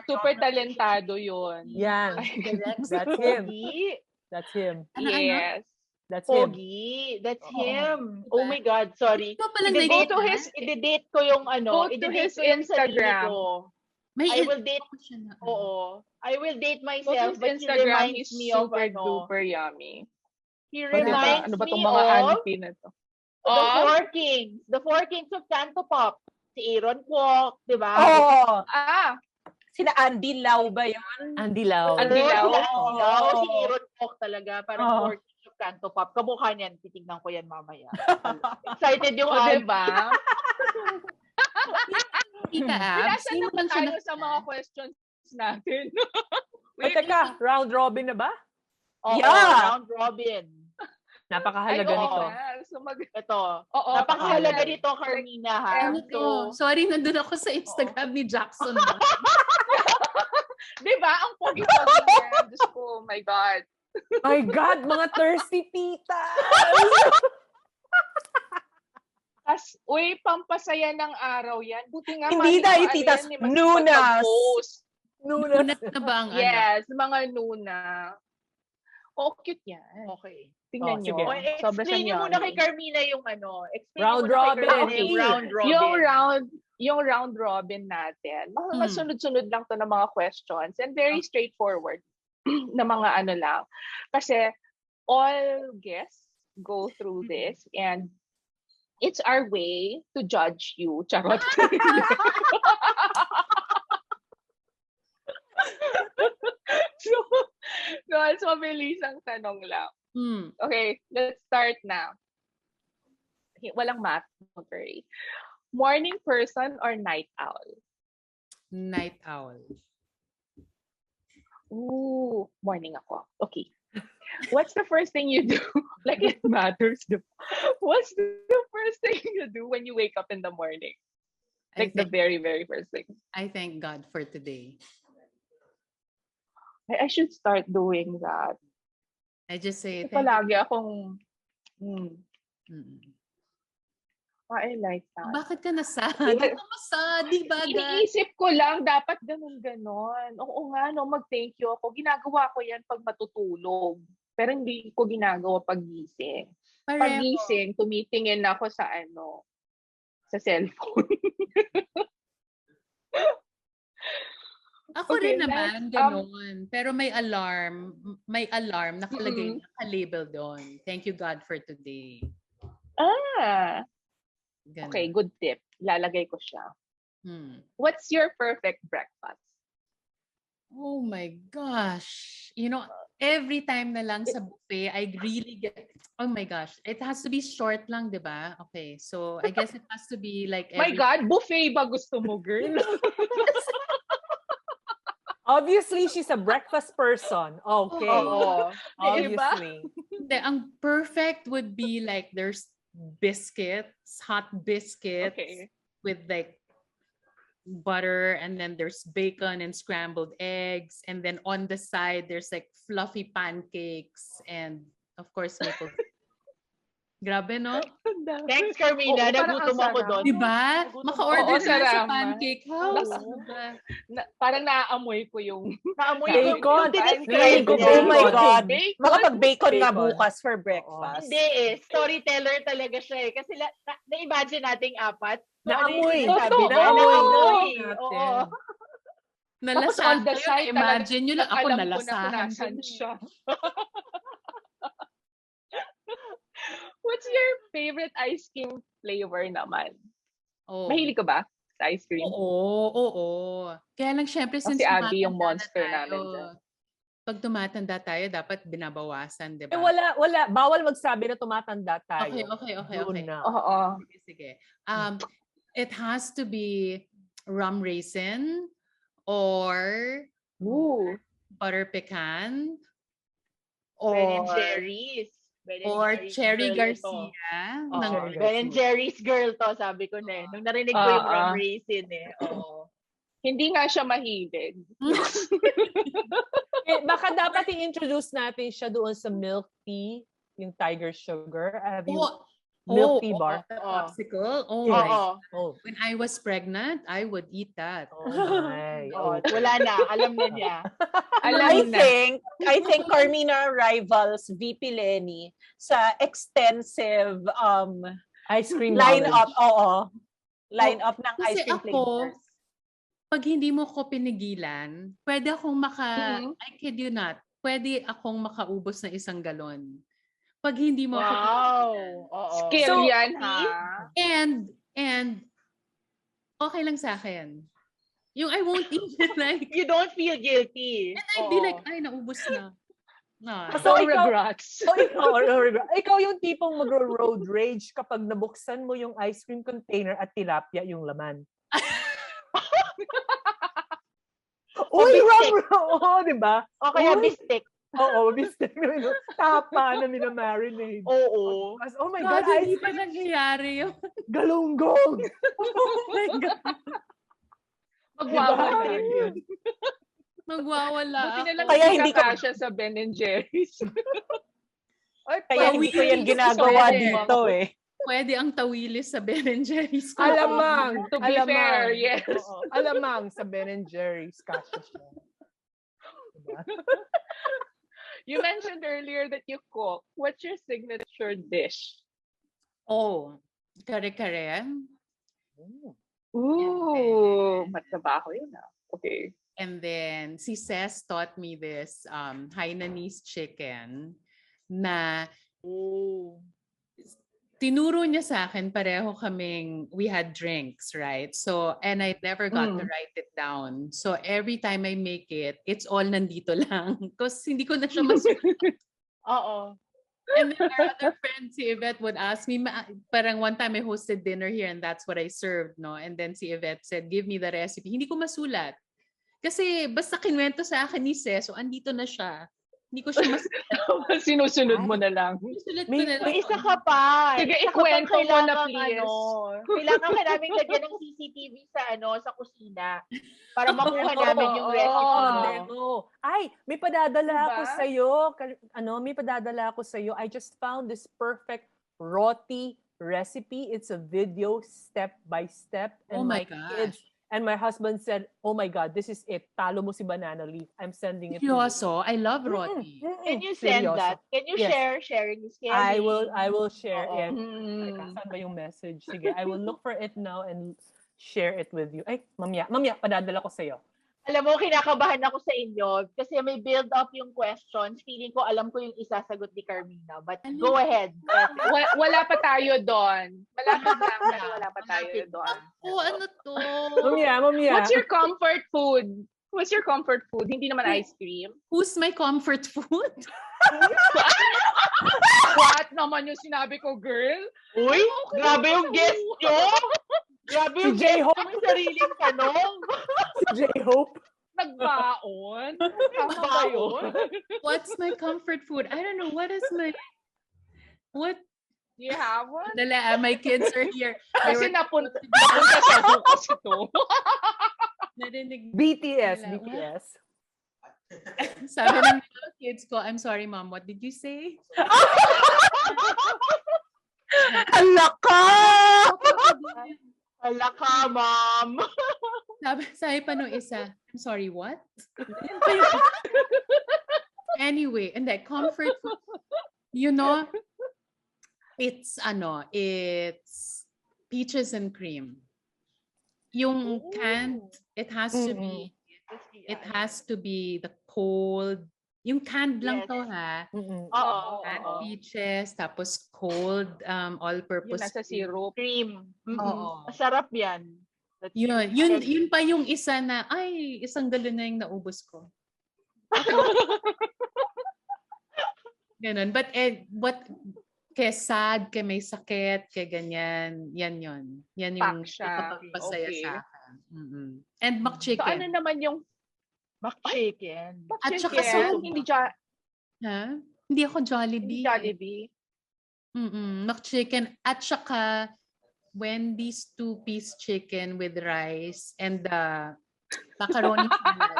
Super talentado yun. Yan. directs. That's him. Pogi. That's him. Yes. That's him. Pogi. That's Oo. him. Diba? Oh my God, sorry. Ikaw pala I-date ko yung Go to his Instagram. I will date. siya na. Oo. I will date So myself, his but he Instagram reminds is me of super duper yummy. He Ano ba? reminds Ano ba me itong mga of auntie na to? the Four Kings. The Four Kings of Canto Pop. Si Aaron Kwok, di ba? Oo. Ah! Sina Andy Lau ba yun? Andy Lau. Andy Lau. Si Andy Lau, Oo. si Aaron Kwok talaga. Parang Four Kings of Canto Pop. Kamukha niyan. Titignan ko yan mamaya. Excited yung O, auntie. diba? Tita Abs, Nasa hindi na mo ba lang siya tayo sa mga questions natin? Ay, teka, round robin na ba? Oo, Yeah. round robin. Napakahalaga oo. nito. So Ito. Oo, Napakahalaga pakahalaga. nito, Karmina, ha? Ano to? Sorry, nandun ako sa Instagram ni Jackson. Diba? Ang pogi-pogi niya. Diyos ko, oh my God. My God, mga thirsty tita! As, uy, pampasaya ng araw yan. Buti nga, Hindi mali ko, dahil titas, yan, mas nunas. mag-post. Nunas na ba ang ano? Yes, mga nuna. Oh, cute yan. Okay. Tingnan sige. nyo. O, Sobrang explain niyo muna kay yummy. Carmina yung ano. Explain Round niyo muna robin. kay Carmina yung Okay. round robin. Yung round robin natin, mga sunod-sunod lang to ng mga questions and very straightforward na mga ano lang. Kasi all guests go through this and it's our way to judge you. Charot. so mabilis ang tanong lang. Okay, let's start now. Walang math, okay. Morning person or night owl? Night owl. Ooh, morning ako. Okay. What's the first thing you do? Like it matters. What's the first thing you do when you wake up in the morning? Like the very, very first thing. I thank God for today. I should start doing that. I just say, Palagi akong, I like that. Bakit ka nasad? Huwag ka masad, di ba? Iniisip ko lang, dapat ganun-ganon. Oo nga, no, mag-thank you ako. Ginagawa ko yan pag matutulog. Pero hindi ko ginagawa pag gising. Pag Pareho. gising, tumitingin ako sa sa cellphone. Ako Okay, rin naman, ganun. Pero may alarm, nakalagay, nakalabel doon. Thank you God for today. Ganun. Okay, good tip. Lalagay ko siya. What's your perfect breakfast? Oh my gosh. You know, every time na lang sa buffet, I really get, oh my gosh, it has to be short lang, di ba? Okay, so I guess it has to be like My God, buffet ba gusto mo, girl? Obviously, she's a breakfast person. Okay. Oo. Obviously. Hindi, ang perfect would be like there's biscuits, hot biscuits with like butter, and then there's bacon and scrambled eggs, and then on the side there's like fluffy pancakes and of course maple. Grabe, no? Thanks, Karmina. Nagutom ako doon. Diba? Maka-order Oo, ka na sa sarap. pancake house. Parang naaamoy ko yung Bacon. Really good. Oh my God. Makapag-bacon nga bukas for breakfast. Hindi eh. Storyteller talaga siya eh. Kasi na-imagine nating apat. Naamoy. Naamoy. Oo. Nalasahan. on the side, Imagine nyo lang ako alam ko na nalasahan. kung nasan siya. What's your favorite ice cream flavor naman? Oh. Mahilig ka ba sa ice cream? Oo. Kaya lang syempre since si Abby yung tumatanda monster na tayo, namin dyan. pag tumatanda tayo, dapat binabawasan, di ba? Wala. Bawal magsabi na tumatanda tayo. Okay. Yun na. Oo. Sige. It has to be rum raisin or butter pecan Ben and or Jerry's. Cherry girl Garcia. Ben and Jerry's girl to, sabi ko na eh. Nung narinig ko yung rum raisin eh. Oo. Hindi nga siya mahilig. Baka dapat i-introduce natin siya doon sa milk tea, yung Tiger Sugar. Have you milk tea bar? Popsicle? When I was pregnant, I would eat that. Wala na. Alam na niya. I think Karmina rivals VP Lenny sa extensive ice cream lineup. Lineup ng ice cream flavors. Pag hindi mo ko pinigilan, pwede akong I kid you not, pwede akong makaubos ng 1 galon. Pag hindi mo ako Skill yan, ha? And okay lang sa akin. Yung I won't eat it like... You don't feel guilty. And I'd be like, ay, naubos na. So regrets. Ikaw yung tipong mag-road rage kapag nabuksan mo yung ice cream container at tilapia yung laman. Uy, rum! di ba? O kaya bistek. Oo, bistek na tapa na minamarinate. Oo. Oh my God, hindi pa nangyayari yun. Galunggong! Oh my God. Magwawala yun. Magwawala. Buti na lang Kaya hindi ka kasya sa Ben and Jerry's. Kaya hindi ko yan ginagawa dito eh. Pwede ang tawilis sa Ben and Jerry's. Alamang. To be fair, yes. Alamang sa Ben and Jerry's. Kasya siya. Diba? You mentioned earlier that you cook. What's your signature dish? Kare-kare. Ooh, matabaho yun ah. Okay. And then, si Ces taught me this Hainanese chicken na tinuro niya sa akin, pareho kaming, we had drinks, right? So, and I never got to write it down. So, every time I make it, it's all nandito lang. Because hindi ko na siya masulat. Oo. And then our other friend, si Yvette, would ask me, parang one time I hosted dinner here and that's what I served, no? And then si Yvette said, give me the recipe. Hindi ko masulat. Kasi basta kinwento sa akin ni Ces, so andito na siya. Hindi ko siya Sinusunod mo na lang. May isa ka pa. Sige, ikwento mo na please. Kailangan ka namin lagyan ng CCTV sa kusina para makuha namin yung recipe mo. Ay, may padadala ako sa'yo. May padadala ako sa'yo. I just found this perfect roti recipe. It's a video step by step. Oh And my my gosh. kids and my husband said, "Oh my God, this is it. Talo mo si Banana Leaf. I'm sending it to you." Seryoso, I love roti. Can you send Seryoso. that? Can you Yes. sharing is I caring. will share Oo. it. Teka, saan ba yung message? Sige, I will look for it now and share it with you. Ay, mamaya, padadala ko sa'yo. Alam mo, kinakabahan ako sa inyo kasi may build up yung questions. Feeling ko alam ko yung isasagot ni Karmina. But go ahead. Wala pa tayo doon. Malapit lang, pero wala pa tayo doon. Oh, ano to? Mamaya. What's your comfort food? What's your comfort food? Hindi naman ice cream. Who's my comfort food? What naman yung sinabi ko, girl? Uy, grabe yung guest nyo. Grabe yung Si guest J-Hope. nyo. May sariling tanong. Si J-Hope. Nagbaon? Tama ba yun? What's my comfort food? I don't know. What? Do you have one? Dala, my kids are here. They Kasi were napunta sa bukas ito. narinig. BTS. Nila, BTS. Sabi ng mga kids ko, I'm sorry, Mom, what did you say? Hala ka! Hala ka, ma'am. Sabi pa nung isa, I'm sorry, what? Anyway, and that comfort food, it's peaches and cream. Yung canned, it has to be the cold. Yung canned lang Yes. to ha. Oo. Canned peaches, tapos cold Yung all-purpose nasa syrup. Cream. Oo. Masarap yan. That's Yun pa yung isa na, ay, isang galon na yung naubos ko. Ganon. But kaya sad, kaya may sakit, kaya ganyan, yan yun. Yan yung Pack siya. nakapagpasaya Okay. sa akin. And So McChicken. ano naman yung McChicken. At saka chicken? so- Ha? Hindi ako Hindi Jollibee. Jollibee. McChicken. At saka Wendy's 2-piece chicken with rice and the macaroni salad.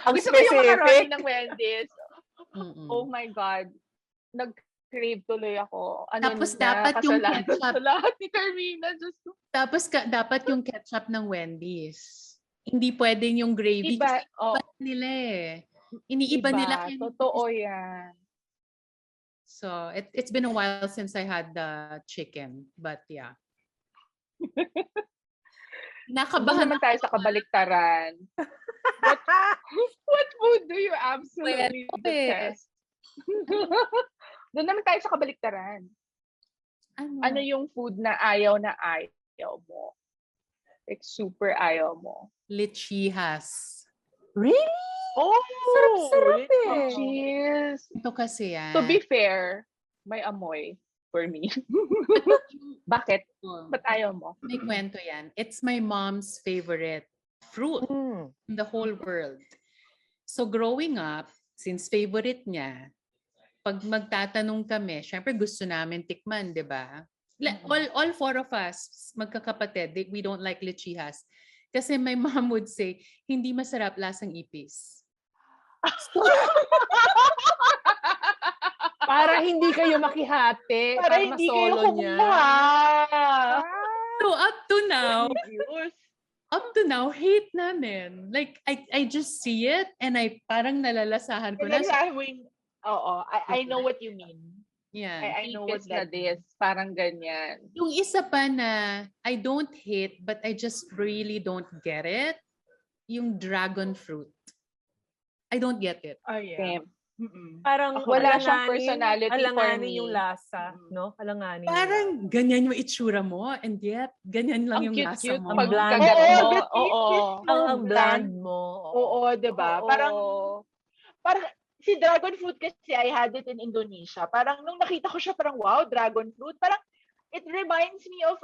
Ang Gusto ko yung macaroni specific. ng Wendy's. Oh my God. Nag-crave tuloy ako. Tapos dapat yung ketchup. Sa lahat ni Karmina. Diyos ko. Tapos dapat yung ketchup ng Wendy's. Hindi pwedeng yung gravy. Iba, Kasi iba nila eh. Iniiba nila. Totoo yan. So, it's been a while since I had the chicken. But yeah. Doon Nakabahan naman tayo sa kabaliktaran. What food do you absolutely detest? Doon naman tayo sa kabaliktaran. Ano yung food na ayaw mo? Like super ayaw mo? Lichihas. Really? Oh! Sarap-sarap eh. Cheers! Ito kasi To be fair, may amoy for me. Bakit? Ba't ayaw mo? May kwento yan. It's my mom's favorite fruit in the whole world. So growing up, since favorite niya, pag magtatanong kami, syempre gusto namin tikman, di ba? All four of us, magkakapatid, we don't like lichihas. Kasi my mom would say, hindi masarap lasang ipis. So, Para hindi kayo makihati. Para hindi kayo masolo niya. kumuha. so up to now, hate namin. Like, I just see it and I parang nalalasahan ko na. Oo, I know what you mean. Yan. I know what Ipis na that this. Parang ganyan. Yung isa pa na I don't hate but I just really don't get it, yung dragon fruit. I don't get it. Oh, yeah. Same. Parang Wala siyang personality for alanganin me. yung lasa, no? Alanganin. Parang ganyan yung itsura mo and yet ganyan lang Ang yung lasa cute-cute mo. pag bland. kagat Oo, mo. the taste is Ang bland mo. Oo, diba? Oo. Parang si dragon fruit kasi I had it in Indonesia. Parang nung nakita ko siya, parang wow, dragon fruit. Parang it reminds me of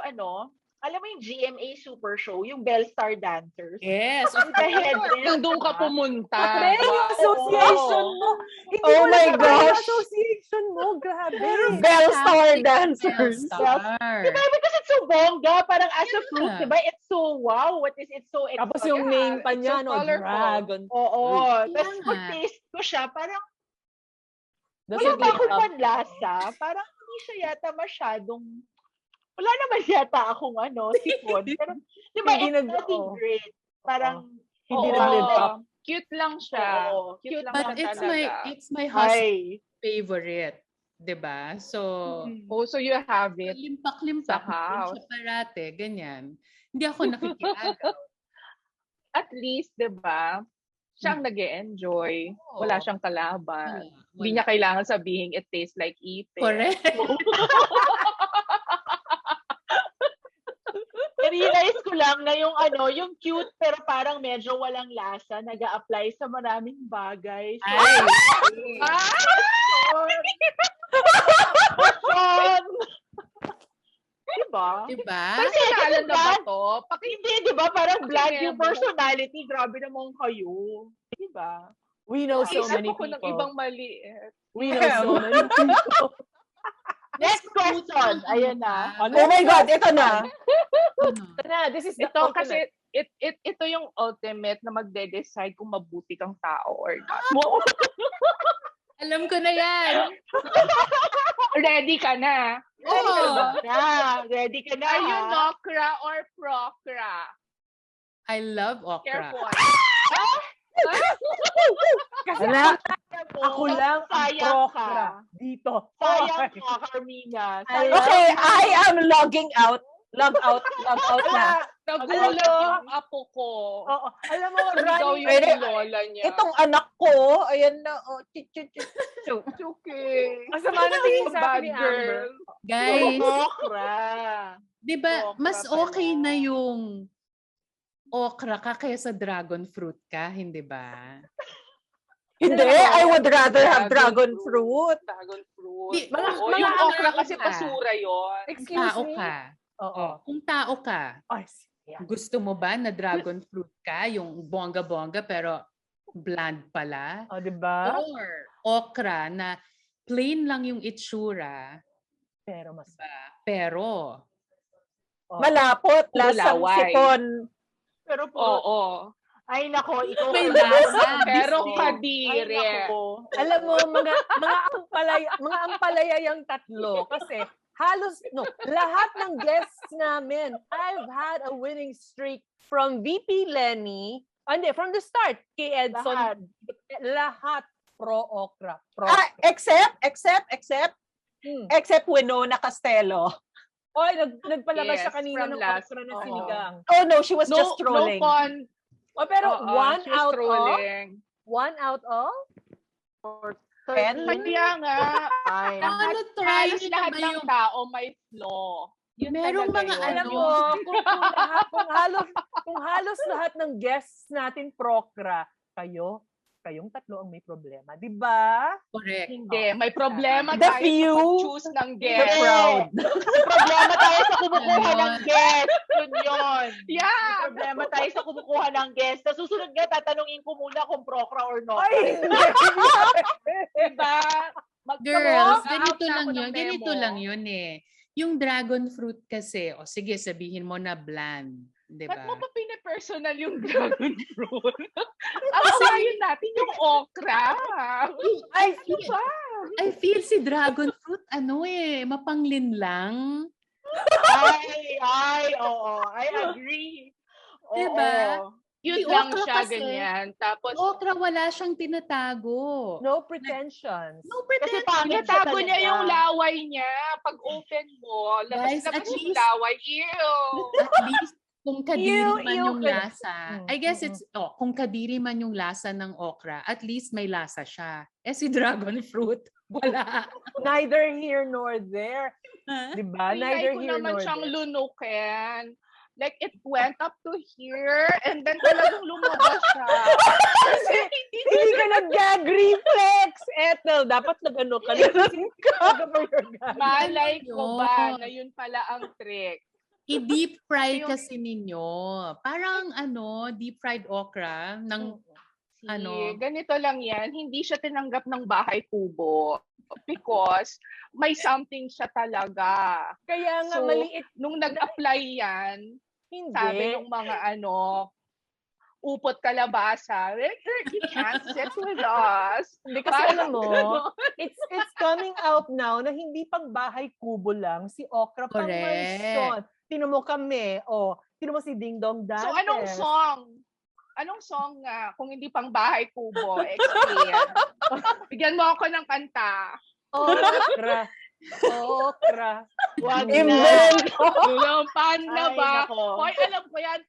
alam mo yung GMA Super Show, yung Bell Star Dancers. Yes. With the headdress. Nang doon ka pumunta. Grabe yung association mo. Hindi Oh mo my na gosh. association mo. Grabe. Bell Star Dancers. Star. Diba? Because it's so bongga, parang as a fruit, Yeah. diba? It's so wow. It's so Tapos exotic. yung name pa it's niya, so no? colorful. Dragon. Oo. Fruit. Tapos Yeah. pag taste ko siya, parang Does wala it ba live akong up? panlasa? Parang hindi hindi siya yata masyadong, wala naman yata akong sipon. Pero, di ba, Hindi it's nothing great. Parang, Hindi Oo. nag-live up. Cute lang siya. Oo. Cute lang But siya talaga. it's my husband's ay, favorite. 'Di ba? So, Oh, so you have it. limpak-limpak Sa house. siya parate, ganyan. Hindi ako nakikiagaw. At least, 'di ba? Siya ang nag-e-enjoy. Oo. Wala siyang kalaban. Wala. Hindi niya kailangan sabihin it tastes like ipin. Correct. realize ko lang na yung cute pero parang medyo walang lasa, nag-a-apply sa maraming bagay. So, diba? Diba? Personalan na ba to? Hindi, diba? Parang bland yung Pakinggan mo. personality. Grabe naman kayo. Diba? We know so Isip many ako ng people. ibang maliit. We know so many people. Next question. Ayan na. Oh my God, ito na. Ito na, this is the Ito ultimate. kasi ito yung ultimate na magde-decide kung mabuti kang tao or not. Alam ko na yan. Ready ka na? Ready ka na. Are you nokra or prokra? I love okra. Careful. Kasi Wala. ako lang ang Sayang prokra ka. dito. Sayang ka, Karmina. Okay, I am logging out. Log out na. Nagulat yung apo ko. Oo. Alam mo, Ikaw running, yung lola niya. Itong anak ko, ayan na, It's okay. kasama na tingin sa akin Bad ni Amber. girl. Guys, Okra. 'di ba Okra mas pala. okay na yung okra ka kaya sa dragon fruit ka, hindi ba? Hindi, I would rather have dragon fruit. Dragon fruit. Di- Oo, mga yung okra tao kasi ka. basura yon. Excuse Tao me? ka. Oo. Kung tao ka, Ay, yeah. gusto mo ba na dragon fruit ka, yung bongga-bongga pero bland pala? O, diba? Or okra na plain lang yung itsura, Pero mas... pero Oh. Malapot, Puro lasang laway. sipon. Pero Oo. Ay, nako, ikaw May ang lasa. Pero Ay, kadiri. nako. Alam mo, mga ampalaya yung tatlo. Kasi lahat ng guests namin, I've had a winning streak from VP Lenny. From the start, kay Edson. Lahat pro-okra. Except Winona Castello. Oy, nagpalabas siya Yes, kanina from ng last- okra na oo. sinigang. Oh no, she was just No trolling. con. Pero one she was out of? trolling. One out of? Ten? Kaya nga, Ay, ano try halos nyo lahat ba ng yung tao may flaw. Yun Merong talaga mga yun. Alam ano, mo, kung halos lahat ng guests natin prokra, kayong tatlo ang may problema. Di ba? correct. Hindi, may problema The tayo few, sa pag-choose ng the guest. proud. May problema tayo sa kumukuha ng guest. Yun. Yeah. May problema tayo sa kumukuha ng guest. Sa susunod nga, tatanungin ko muna kung prokra or not. Ay, hindi. Diba? Girls, Mag-out ganito na lang ako ng yun. Ganito memo. lang yun eh. Yung dragon fruit kasi, sige, sabihin mo na bland. Di Ba't ba? mo pa pinipersonal yung dragon fruit? Ang sayin natin yung okra. I Ano feel, ba? I feel si dragon fruit, mapanglin lang. Oo. I agree. Oo. Diba? Cute Si lang okra siya, kasi, ganyan. Tapos, Okra, wala siyang tinatago. No pretensions. No Kasi pretend. pangit siya tinatago niya talaga. yung laway niya. Pag open mo, Guys, labas at yung least- laway. Ew! At least, kung kadiri man yung lasa, I guess Mm. it's, kung kadiri man yung lasa ng okra, at least may lasa siya. Si dragon fruit, wala. Neither here nor there. Di ba? Trinay Neither ko here naman nor siyang there. lunukin. Like, it went up to here, and then talagang lumabas siya. Kasi Hindi ka nag-gag reflex, Ethel. Dapat nag-ano ka. malay ko ba Yun. na yun pala ang trick. I-deep fry Yung- kasi ninyo. Parang deep fried okra ng Ganito lang yan, hindi siya tinanggap ng bahay kubo. Because may something siya talaga. Kaya nga, So, maliit. Nung nag-apply yan, Hindi. sabi yung mga upot kalabasa. Like, you can't sit with us. Hindi kasi alam mo, it's coming out now na hindi pang bahay kubo lang, si Okra pang mansyon. Tinan mo kami, tinan mo si Ding Dong Dantes. So, anong song? Anong song nga kung hindi pang bahay kubo? Explain. Bigyan mo ako ng kanta. Okra. Wag Invento. Yung panda Ay, ba? nako. Hoy, alam ko yan.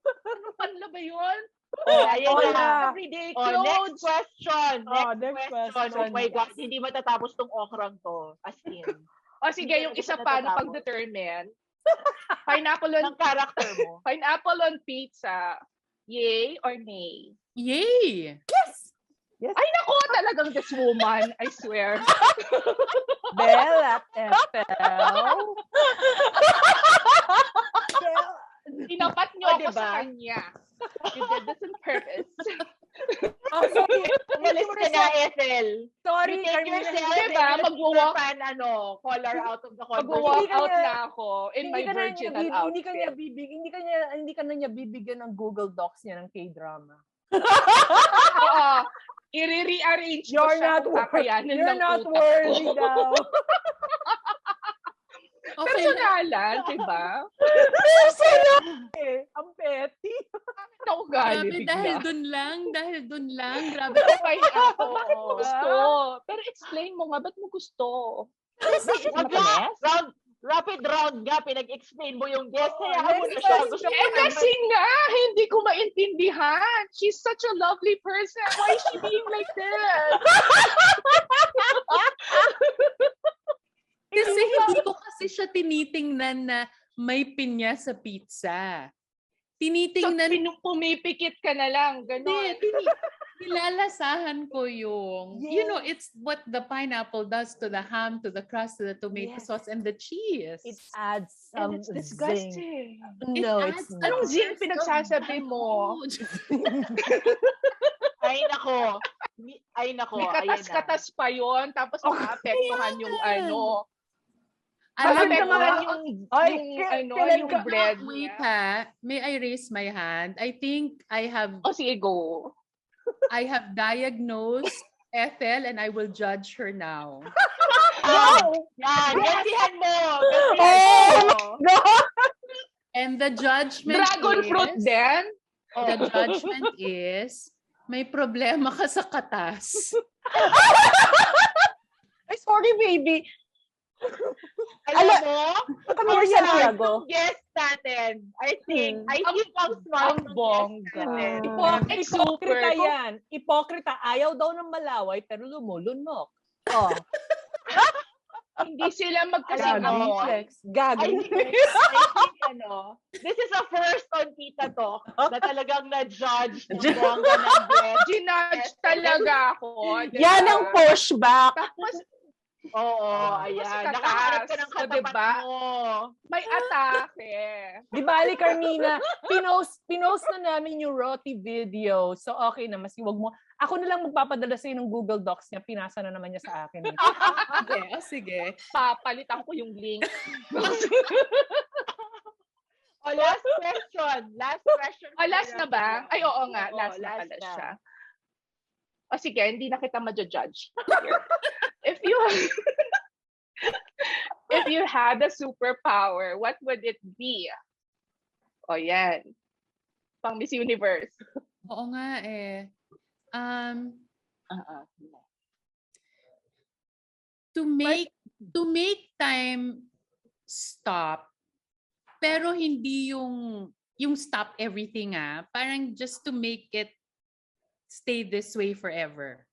Ano panda ba yun? Ayan na. Everyday Next clothes. question. Next Oh question. my God, hindi matatapos tong okrang to. As in. Sige, yung isa pa na pag-determine. Pineapple Ng character mo. Pineapple on pizza. Yay or nay? Yay! Yes! Ay, nako, talagang this woman. I swear. Bell at FL. Tinapat niyo ako diba? sa kanya. You did this on purpose. Sorry. Umalis ka na, Ethel. Sorry, You take Carmina. yourself Diba? and Mag-walk. fan, collar out of the Mag-walk conversation. out na ako in my virginal Hindi ka niya outfit. bibigyan ng Google Docs niya ng K-drama. Oo. I-rearrange ko siya kung kakayanin You're ng not utak worthy ko. daw. Okay. Personalan, diba? Ang petty. Ako gali Grabe, bigla. dahil dun lang. Grabe. Okay, bakit mo Oo. gusto? Pero explain mo nga, ba't mo gusto? Wag nga. Rapid round nga, pinag-explain mo yung guest. Kaya mo na siya. Gusto ko Kasi nga, hindi ko maintindihan. She's such a lovely person. Why is she being like this? Kasi hindi ko kasi siya tinitingnan na may pinya sa pizza. So, Tinitingnan, pumipikit ka na lang. Ganon. nilalasahan ko yung, it's what the pineapple does to the ham, to the crust, to the tomato sauce, and the cheese. It adds And some it's zing. disgusting. No, It it's adds not. Anong zing pinagsasabi mo? Ay, nako. Ay, nako. May katas-katas pa yon, tapos maapektuhan yung ano. Alam mo, Maapektuhan yung pinagka- bread wait niya. ha, may I raise my hand? I think I have Sige, go. diagnosed Ethel and I will judge her now. Yan, gantihan mo. Gantihan mo. And the judgment Dragon is, fruit din? the judgment is, may problema ka sa katas. Ay, sorry, baby. Alam mo, Camille ang smart Santiago. ng guest natin. I think ang smart Ang ng bongga. guest natin. Ipokrita yan. Ipokrita. Ayaw daw ng malaway, pero lumulunok. Hindi sila Alam mo, magkasama. Flex. I Gagawin. think, this is a first on Tita Talk na talagang na-judge ng bongga ng guest. Ginudge talaga ako. diba? Yan ang pushback. Tapos, Oo, Tapos ayan. katas. Nakaharap ka ng O, katapat diba? mo. may atake. Di bali, Carmina, pinost na namin yung roti video. So, okay na. Mas wag mo. Ako na lang magpapadala sa'yo ng Google Docs niya. Pinasa na naman niya sa akin. Sige. Papalitan ko yung link. Last question. Last question. Last na ba? Ay, oo nga. Oo, Last na last pala na. siya. Sige, hindi na kita ma-judge. If you had a superpower, what would it be? Yan. Pang Miss Universe. Oo nga eh. To make time stop, pero hindi yung stop everything parang just to make it stay this way forever.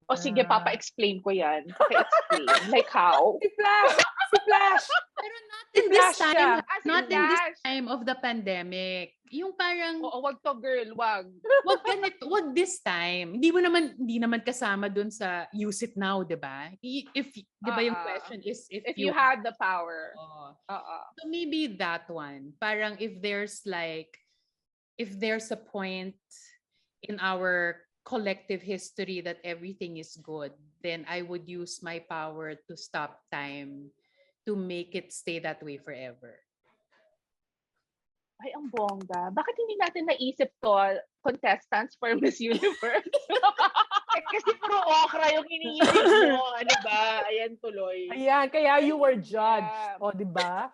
Sige, papa-explain ko yan. Papa-explain. Like how? Si Flash! Pero not in this Flash time, siya. not in this Flash. time of the pandemic. Yung parang Wag to girl, wag. wag this time. Hindi naman kasama dun sa use it now, 'di ba? If 'di ba yung question is If you had the power. So maybe that one. Parang if there's a point in our collective history that everything is good, then I would use my power to stop time to make it stay that way forever. Ay, ang bongga. Bakit hindi natin naisip to, contestants for Miss Universe? Kasi puro okra yung iniisip mo. Ano ba? Ayan tuloy. Ayan, kaya you were judged. Yeah. O, di ba?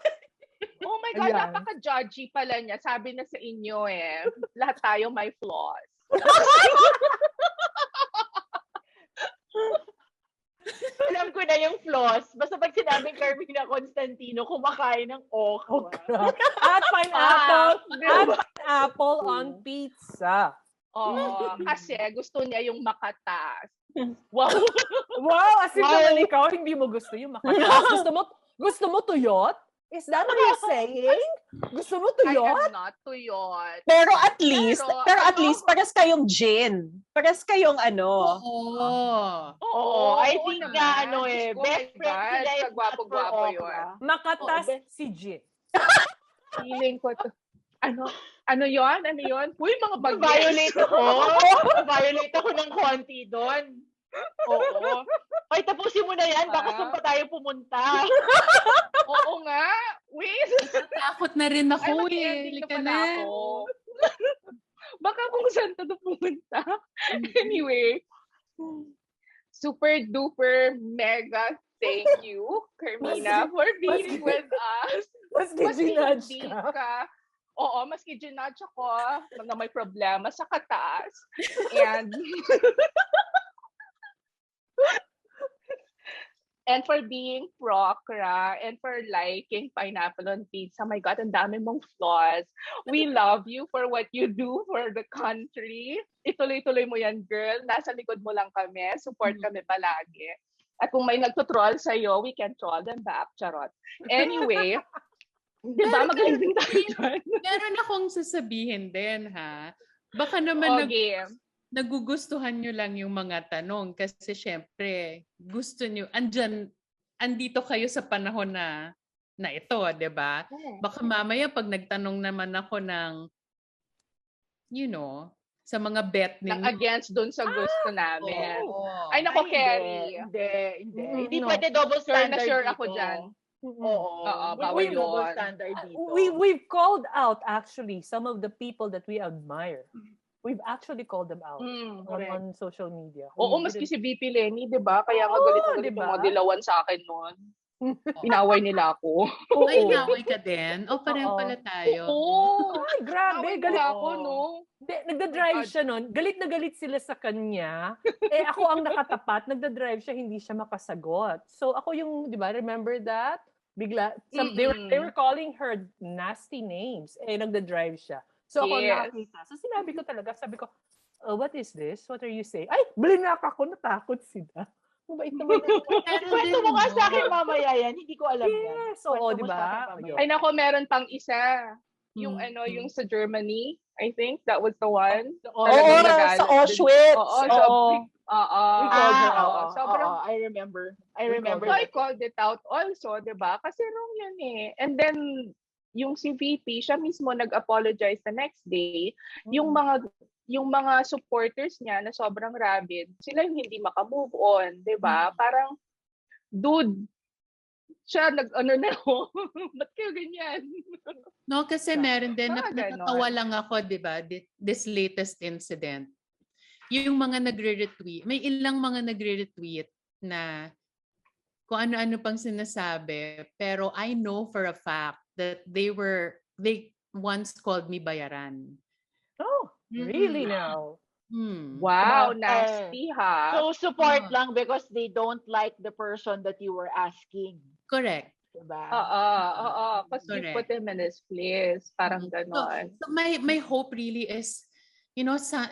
Oh my God, Ayan. napaka-judgy pala niya. Sabi na sa inyo eh. Lahat tayo may flaws. Alam ko na yung flaws. Basta pag sinabing Karmina Constantino, kumakain ng okra. At pineapple. Diba? At pineapple on pizza. Oo, kasi gusto niya yung makatas. Wow. Wow, as if Wow. naman ikaw, hindi mo gusto yung makatas. Gusto mo tuyot? Is that what you're saying? Gusto mo I tuyot? am not tuyot. Pero at least, Pero, pares kayong gin. Pares kayong ano. Oo. Oo, I oo think naman. na ano eh, Diyos ko, best my friend God, sila if not for kagwapo-gwapo yun. okra. Makatas Oo, si Jin. Feeling ko to. Ano yon? Ano yon? Uy, mga bagay. Violate ako. Violate ako ng konti doon. Oo. Ay, tapusin mo na yan. Baka saan pa tayo pumunta. Oo nga. Wait. Takot na rin Ay, ako eh. mag-ending na Halika pala na. ako. Baka kung saan to pumunta. Anyway. Super duper mega thank you, Karmina, for being with us. Maski ginudge hindi ka. Oo, maski ginudge ako na may problema sa kataas. And for being pro-okra and for liking pineapple on pizza. My God, ang dami mong flaws. We love you for what you do for the country. Ituloy-tuloy mo yan, girl. Nasa likod mo lang kami. Support kami palagi. At kung may nagtutroll sa'yo, we can troll them back. Charot. Anyway, di ba? Magaling din tayo dyan. Meron akong sasabihin din, ha? Baka naman Okay. nagugustuhan nyo lang yung mga tanong kasi syempre gusto nyo, andito kayo sa panahon na ito, 'di ba? Baka mamaya pag nagtanong naman ako ng sa mga bet Nang ninyo. against dun sa gusto namin. Oo. Ay, nako, Ay, Kerry. Hindi. Hindi No. pwede double Sure na standard sure dito. ako dyan. Oo. Oo, Hindi bawal pwede double yun. standard dito. We've called out actually some of the people that we admire. We've actually called them out on social media. Oo, maski si VP Lenny, di ba? Kaya nga galit na galit diba? yung mga dilawan sa akin noon. Inaway nila ako. Ay, naway ka din? O, pareho pala tayo. Oo. Ay, grabe. Inaway Galit nila ako, no? Nagda-drive siya nun. Galit na galit sila sa kanya. Eh, ako ang nakatapat. Nagda-drive siya, hindi siya makasagot. So, ako yung, di ba, remember that? Bigla, they were calling her nasty names. Eh, nagda-drive siya. So, ako nakakita. So, sinabi ko talaga, sabi ko, what is this? What are you saying? Ay, blinak ako, natakot sila. Mabait naman. Kwento mo nga sa akin mamaya yan. Hindi ko alam yan. Yes, oo, Kwento di mo sa ba? akin mamaya. Ay, nako, meron pang isa. Yung yung sa Germany, I think that was the one. Oo, sa Auschwitz. Oo, We called her out. oo. Sobrang, I remember. so I called it out also, di ba? Kasi wrong yun eh. And then, yung si VP, siya mismo nag-apologize the next day. Yung mga supporters niya na sobrang rabid, sila yung hindi maka-move on, 'di ba? Parang dude, siya nag-ano na ako. Ba't kayo ganyan? No, kasi meron din, Mga natatawa ganon. lang ako, di ba, this latest incident. Yung mga nagre-retweet, may ilang mga nagre-retweet na kung ano-ano pang sinasabi, pero I know for a fact that they once called me bayaran. Oh, really now? Wow, nasty ha. So, support lang because they don't like the person that you were asking. Correct. Diba? Oo. Because you Correct. put him in his place. Parang ganon. So my hope really is,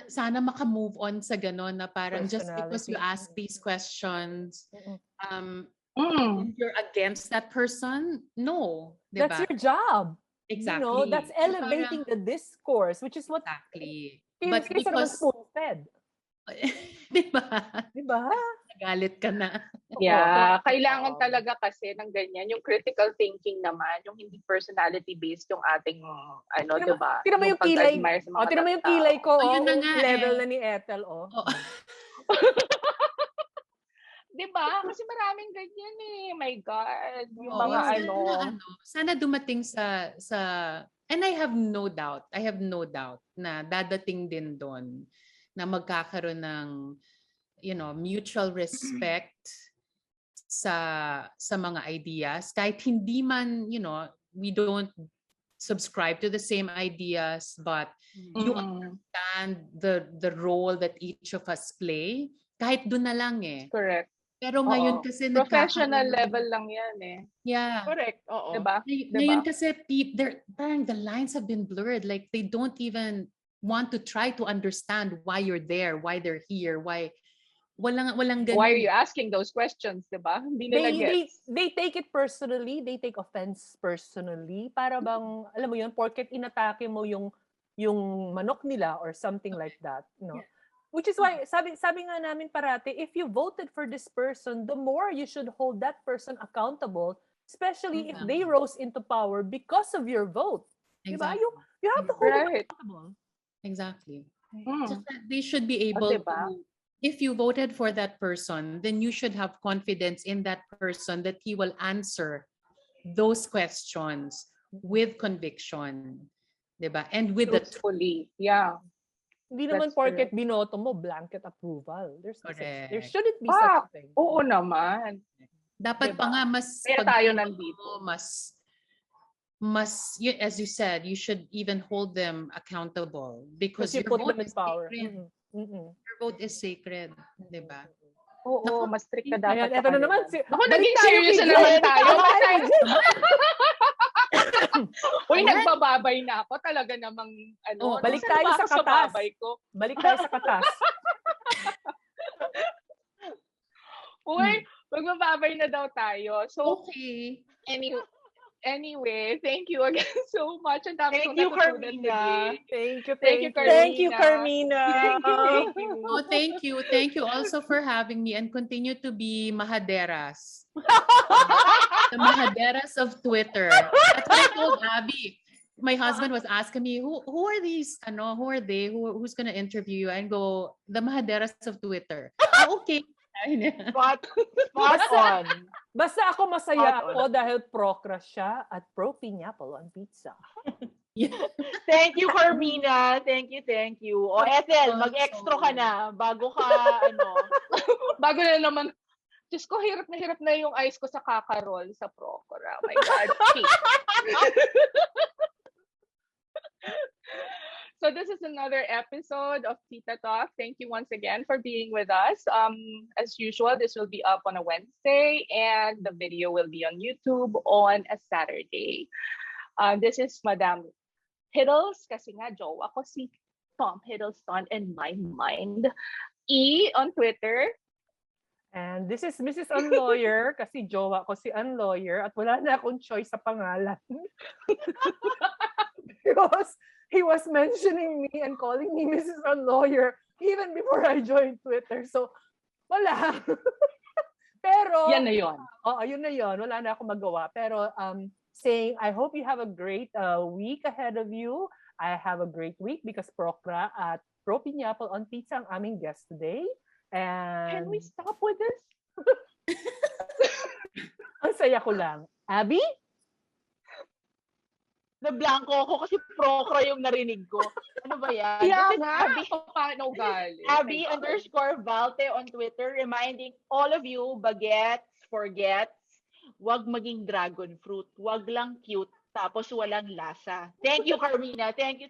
sana maka-move on sa ganon na parang just because you ask these questions, you're against that person? No. Diba? That's your job. Exactly. That's elevating the discourse, which is what Exactly. but But because spoon-fed. diba? Diba? Nagalit ka na. Yeah, kailangan talaga kasi ng ganyan, yung critical thinking naman, yung hindi personality based yung ating diba? Tira mo yung kilay. Tira mo yung kilay ko, Ayun na nga level na ni Ethel, Diba? Kasi maraming ganyan eh. My God. Yung Oo, mga sana dumating sa And I have no doubt na dadating din doon na magkakaroon ng, mutual respect sa mga ideas. Kahit hindi man, we don't subscribe to the same ideas, but you understand the role that each of us play. Kahit doon na lang eh. Correct. Pero ngayon kasi professional level lang yan eh. Yeah. Correct. Oo. Diba? Ngayon kasi parang the lines have been blurred. Like they don't even want to try to understand why you're there, why they're here, why walang ganun. Why are you asking those questions, diba? Hindi nila gets. They take it personally, they take offense personally. Para bang, alam mo yun, porket inatake mo yung manok nila or something like that, Yeah. Which is why, sabi nga namin parati, if you voted for this person, the more you should hold that person accountable, especially if they rose into power because of your vote. Exactly. Diba? You have to hold them accountable. Exactly. Just that they should be able to, if you voted for that person, then you should have confidence in that person that he will answer those questions with conviction. Diba? And with truthfully. Yeah. Hindi naman porket binoto mo, blanket approval. There shouldn't be such a thing. Oo naman. Dapat pa nga mas... Kaya tayo nandito. As you said, you should even hold them accountable because your vote is sacred. Your vote is sacred. Diba? Oo, mas strict ka dapat. Ito na naman. Ako, naging serious na naman tayo. Uy, nagbababay na ako. Talaga namang, balik tayo sa katas. Balik tayo sa katas. Uy, magbababay na daw tayo. So, okay. Anyway, thank you again so much. Ang dami Thank you, Karmina. Thank you, Karmina. Thank you, Karmina. Thank you. Oh, thank you. Thank you also for having me and continue to be mahaderas. The mahaderas of Twitter. That's what I told Abby. My husband was asking me, who are these? Who are they? Who's gonna interview you? And go, the mahaderas of Twitter. Okay. Spot on. Basta ako masaya ako dahil pro-crush siya at pro-pineapple on pizza. Thank you, Karmina. Thank you. O, Ethel, mag-extra ka na bago ka, bago na naman. Diyos ko, hirap na yung eyes ko sa kakarol sa Procora. Oh my God. So this is another episode of Tita Talk. Thank you once again for being with us. As usual, this will be up on a Wednesday and the video will be on YouTube on a Saturday. This is Madam Hiddles, kasi nga jowa ko si Tom Hiddleston in my mind. E on Twitter. And this is Mrs. Unlawyer, kasi jowa ko si Unlawyer at wala na akong choice sa pangalan. He was mentioning me and calling me Mrs. Unlawyer even before I joined Twitter. So, wala. Pero, yan na yun. Yun na yun. Wala na akong magawa. Pero, saying, I hope you have a great week ahead of you. I have a great week because Procra at Pro Pineapple on Pizza ang aming guest today. And can we stop with this? Ang saya ko lang. Abby? Na-blanco ako kasi Procra yung narinig ko. Ano ba yan? Yeah, Abby, paano galing? Abby_Valte on Twitter reminding all of you, bagets, forgets, wag maging dragon fruit. Wag lang cute, tapos walang lasa. Thank you, Karmina. Thank you.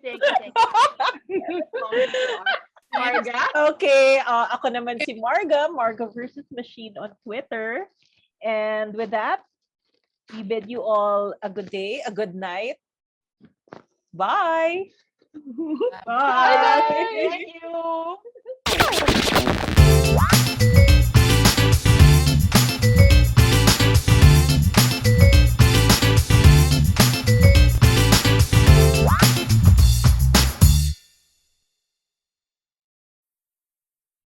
Marga? Okay, ako naman si Marga versus Machine on Twitter. And with that, we bid you all a good day, a good night. Bye. Bye. Thank you.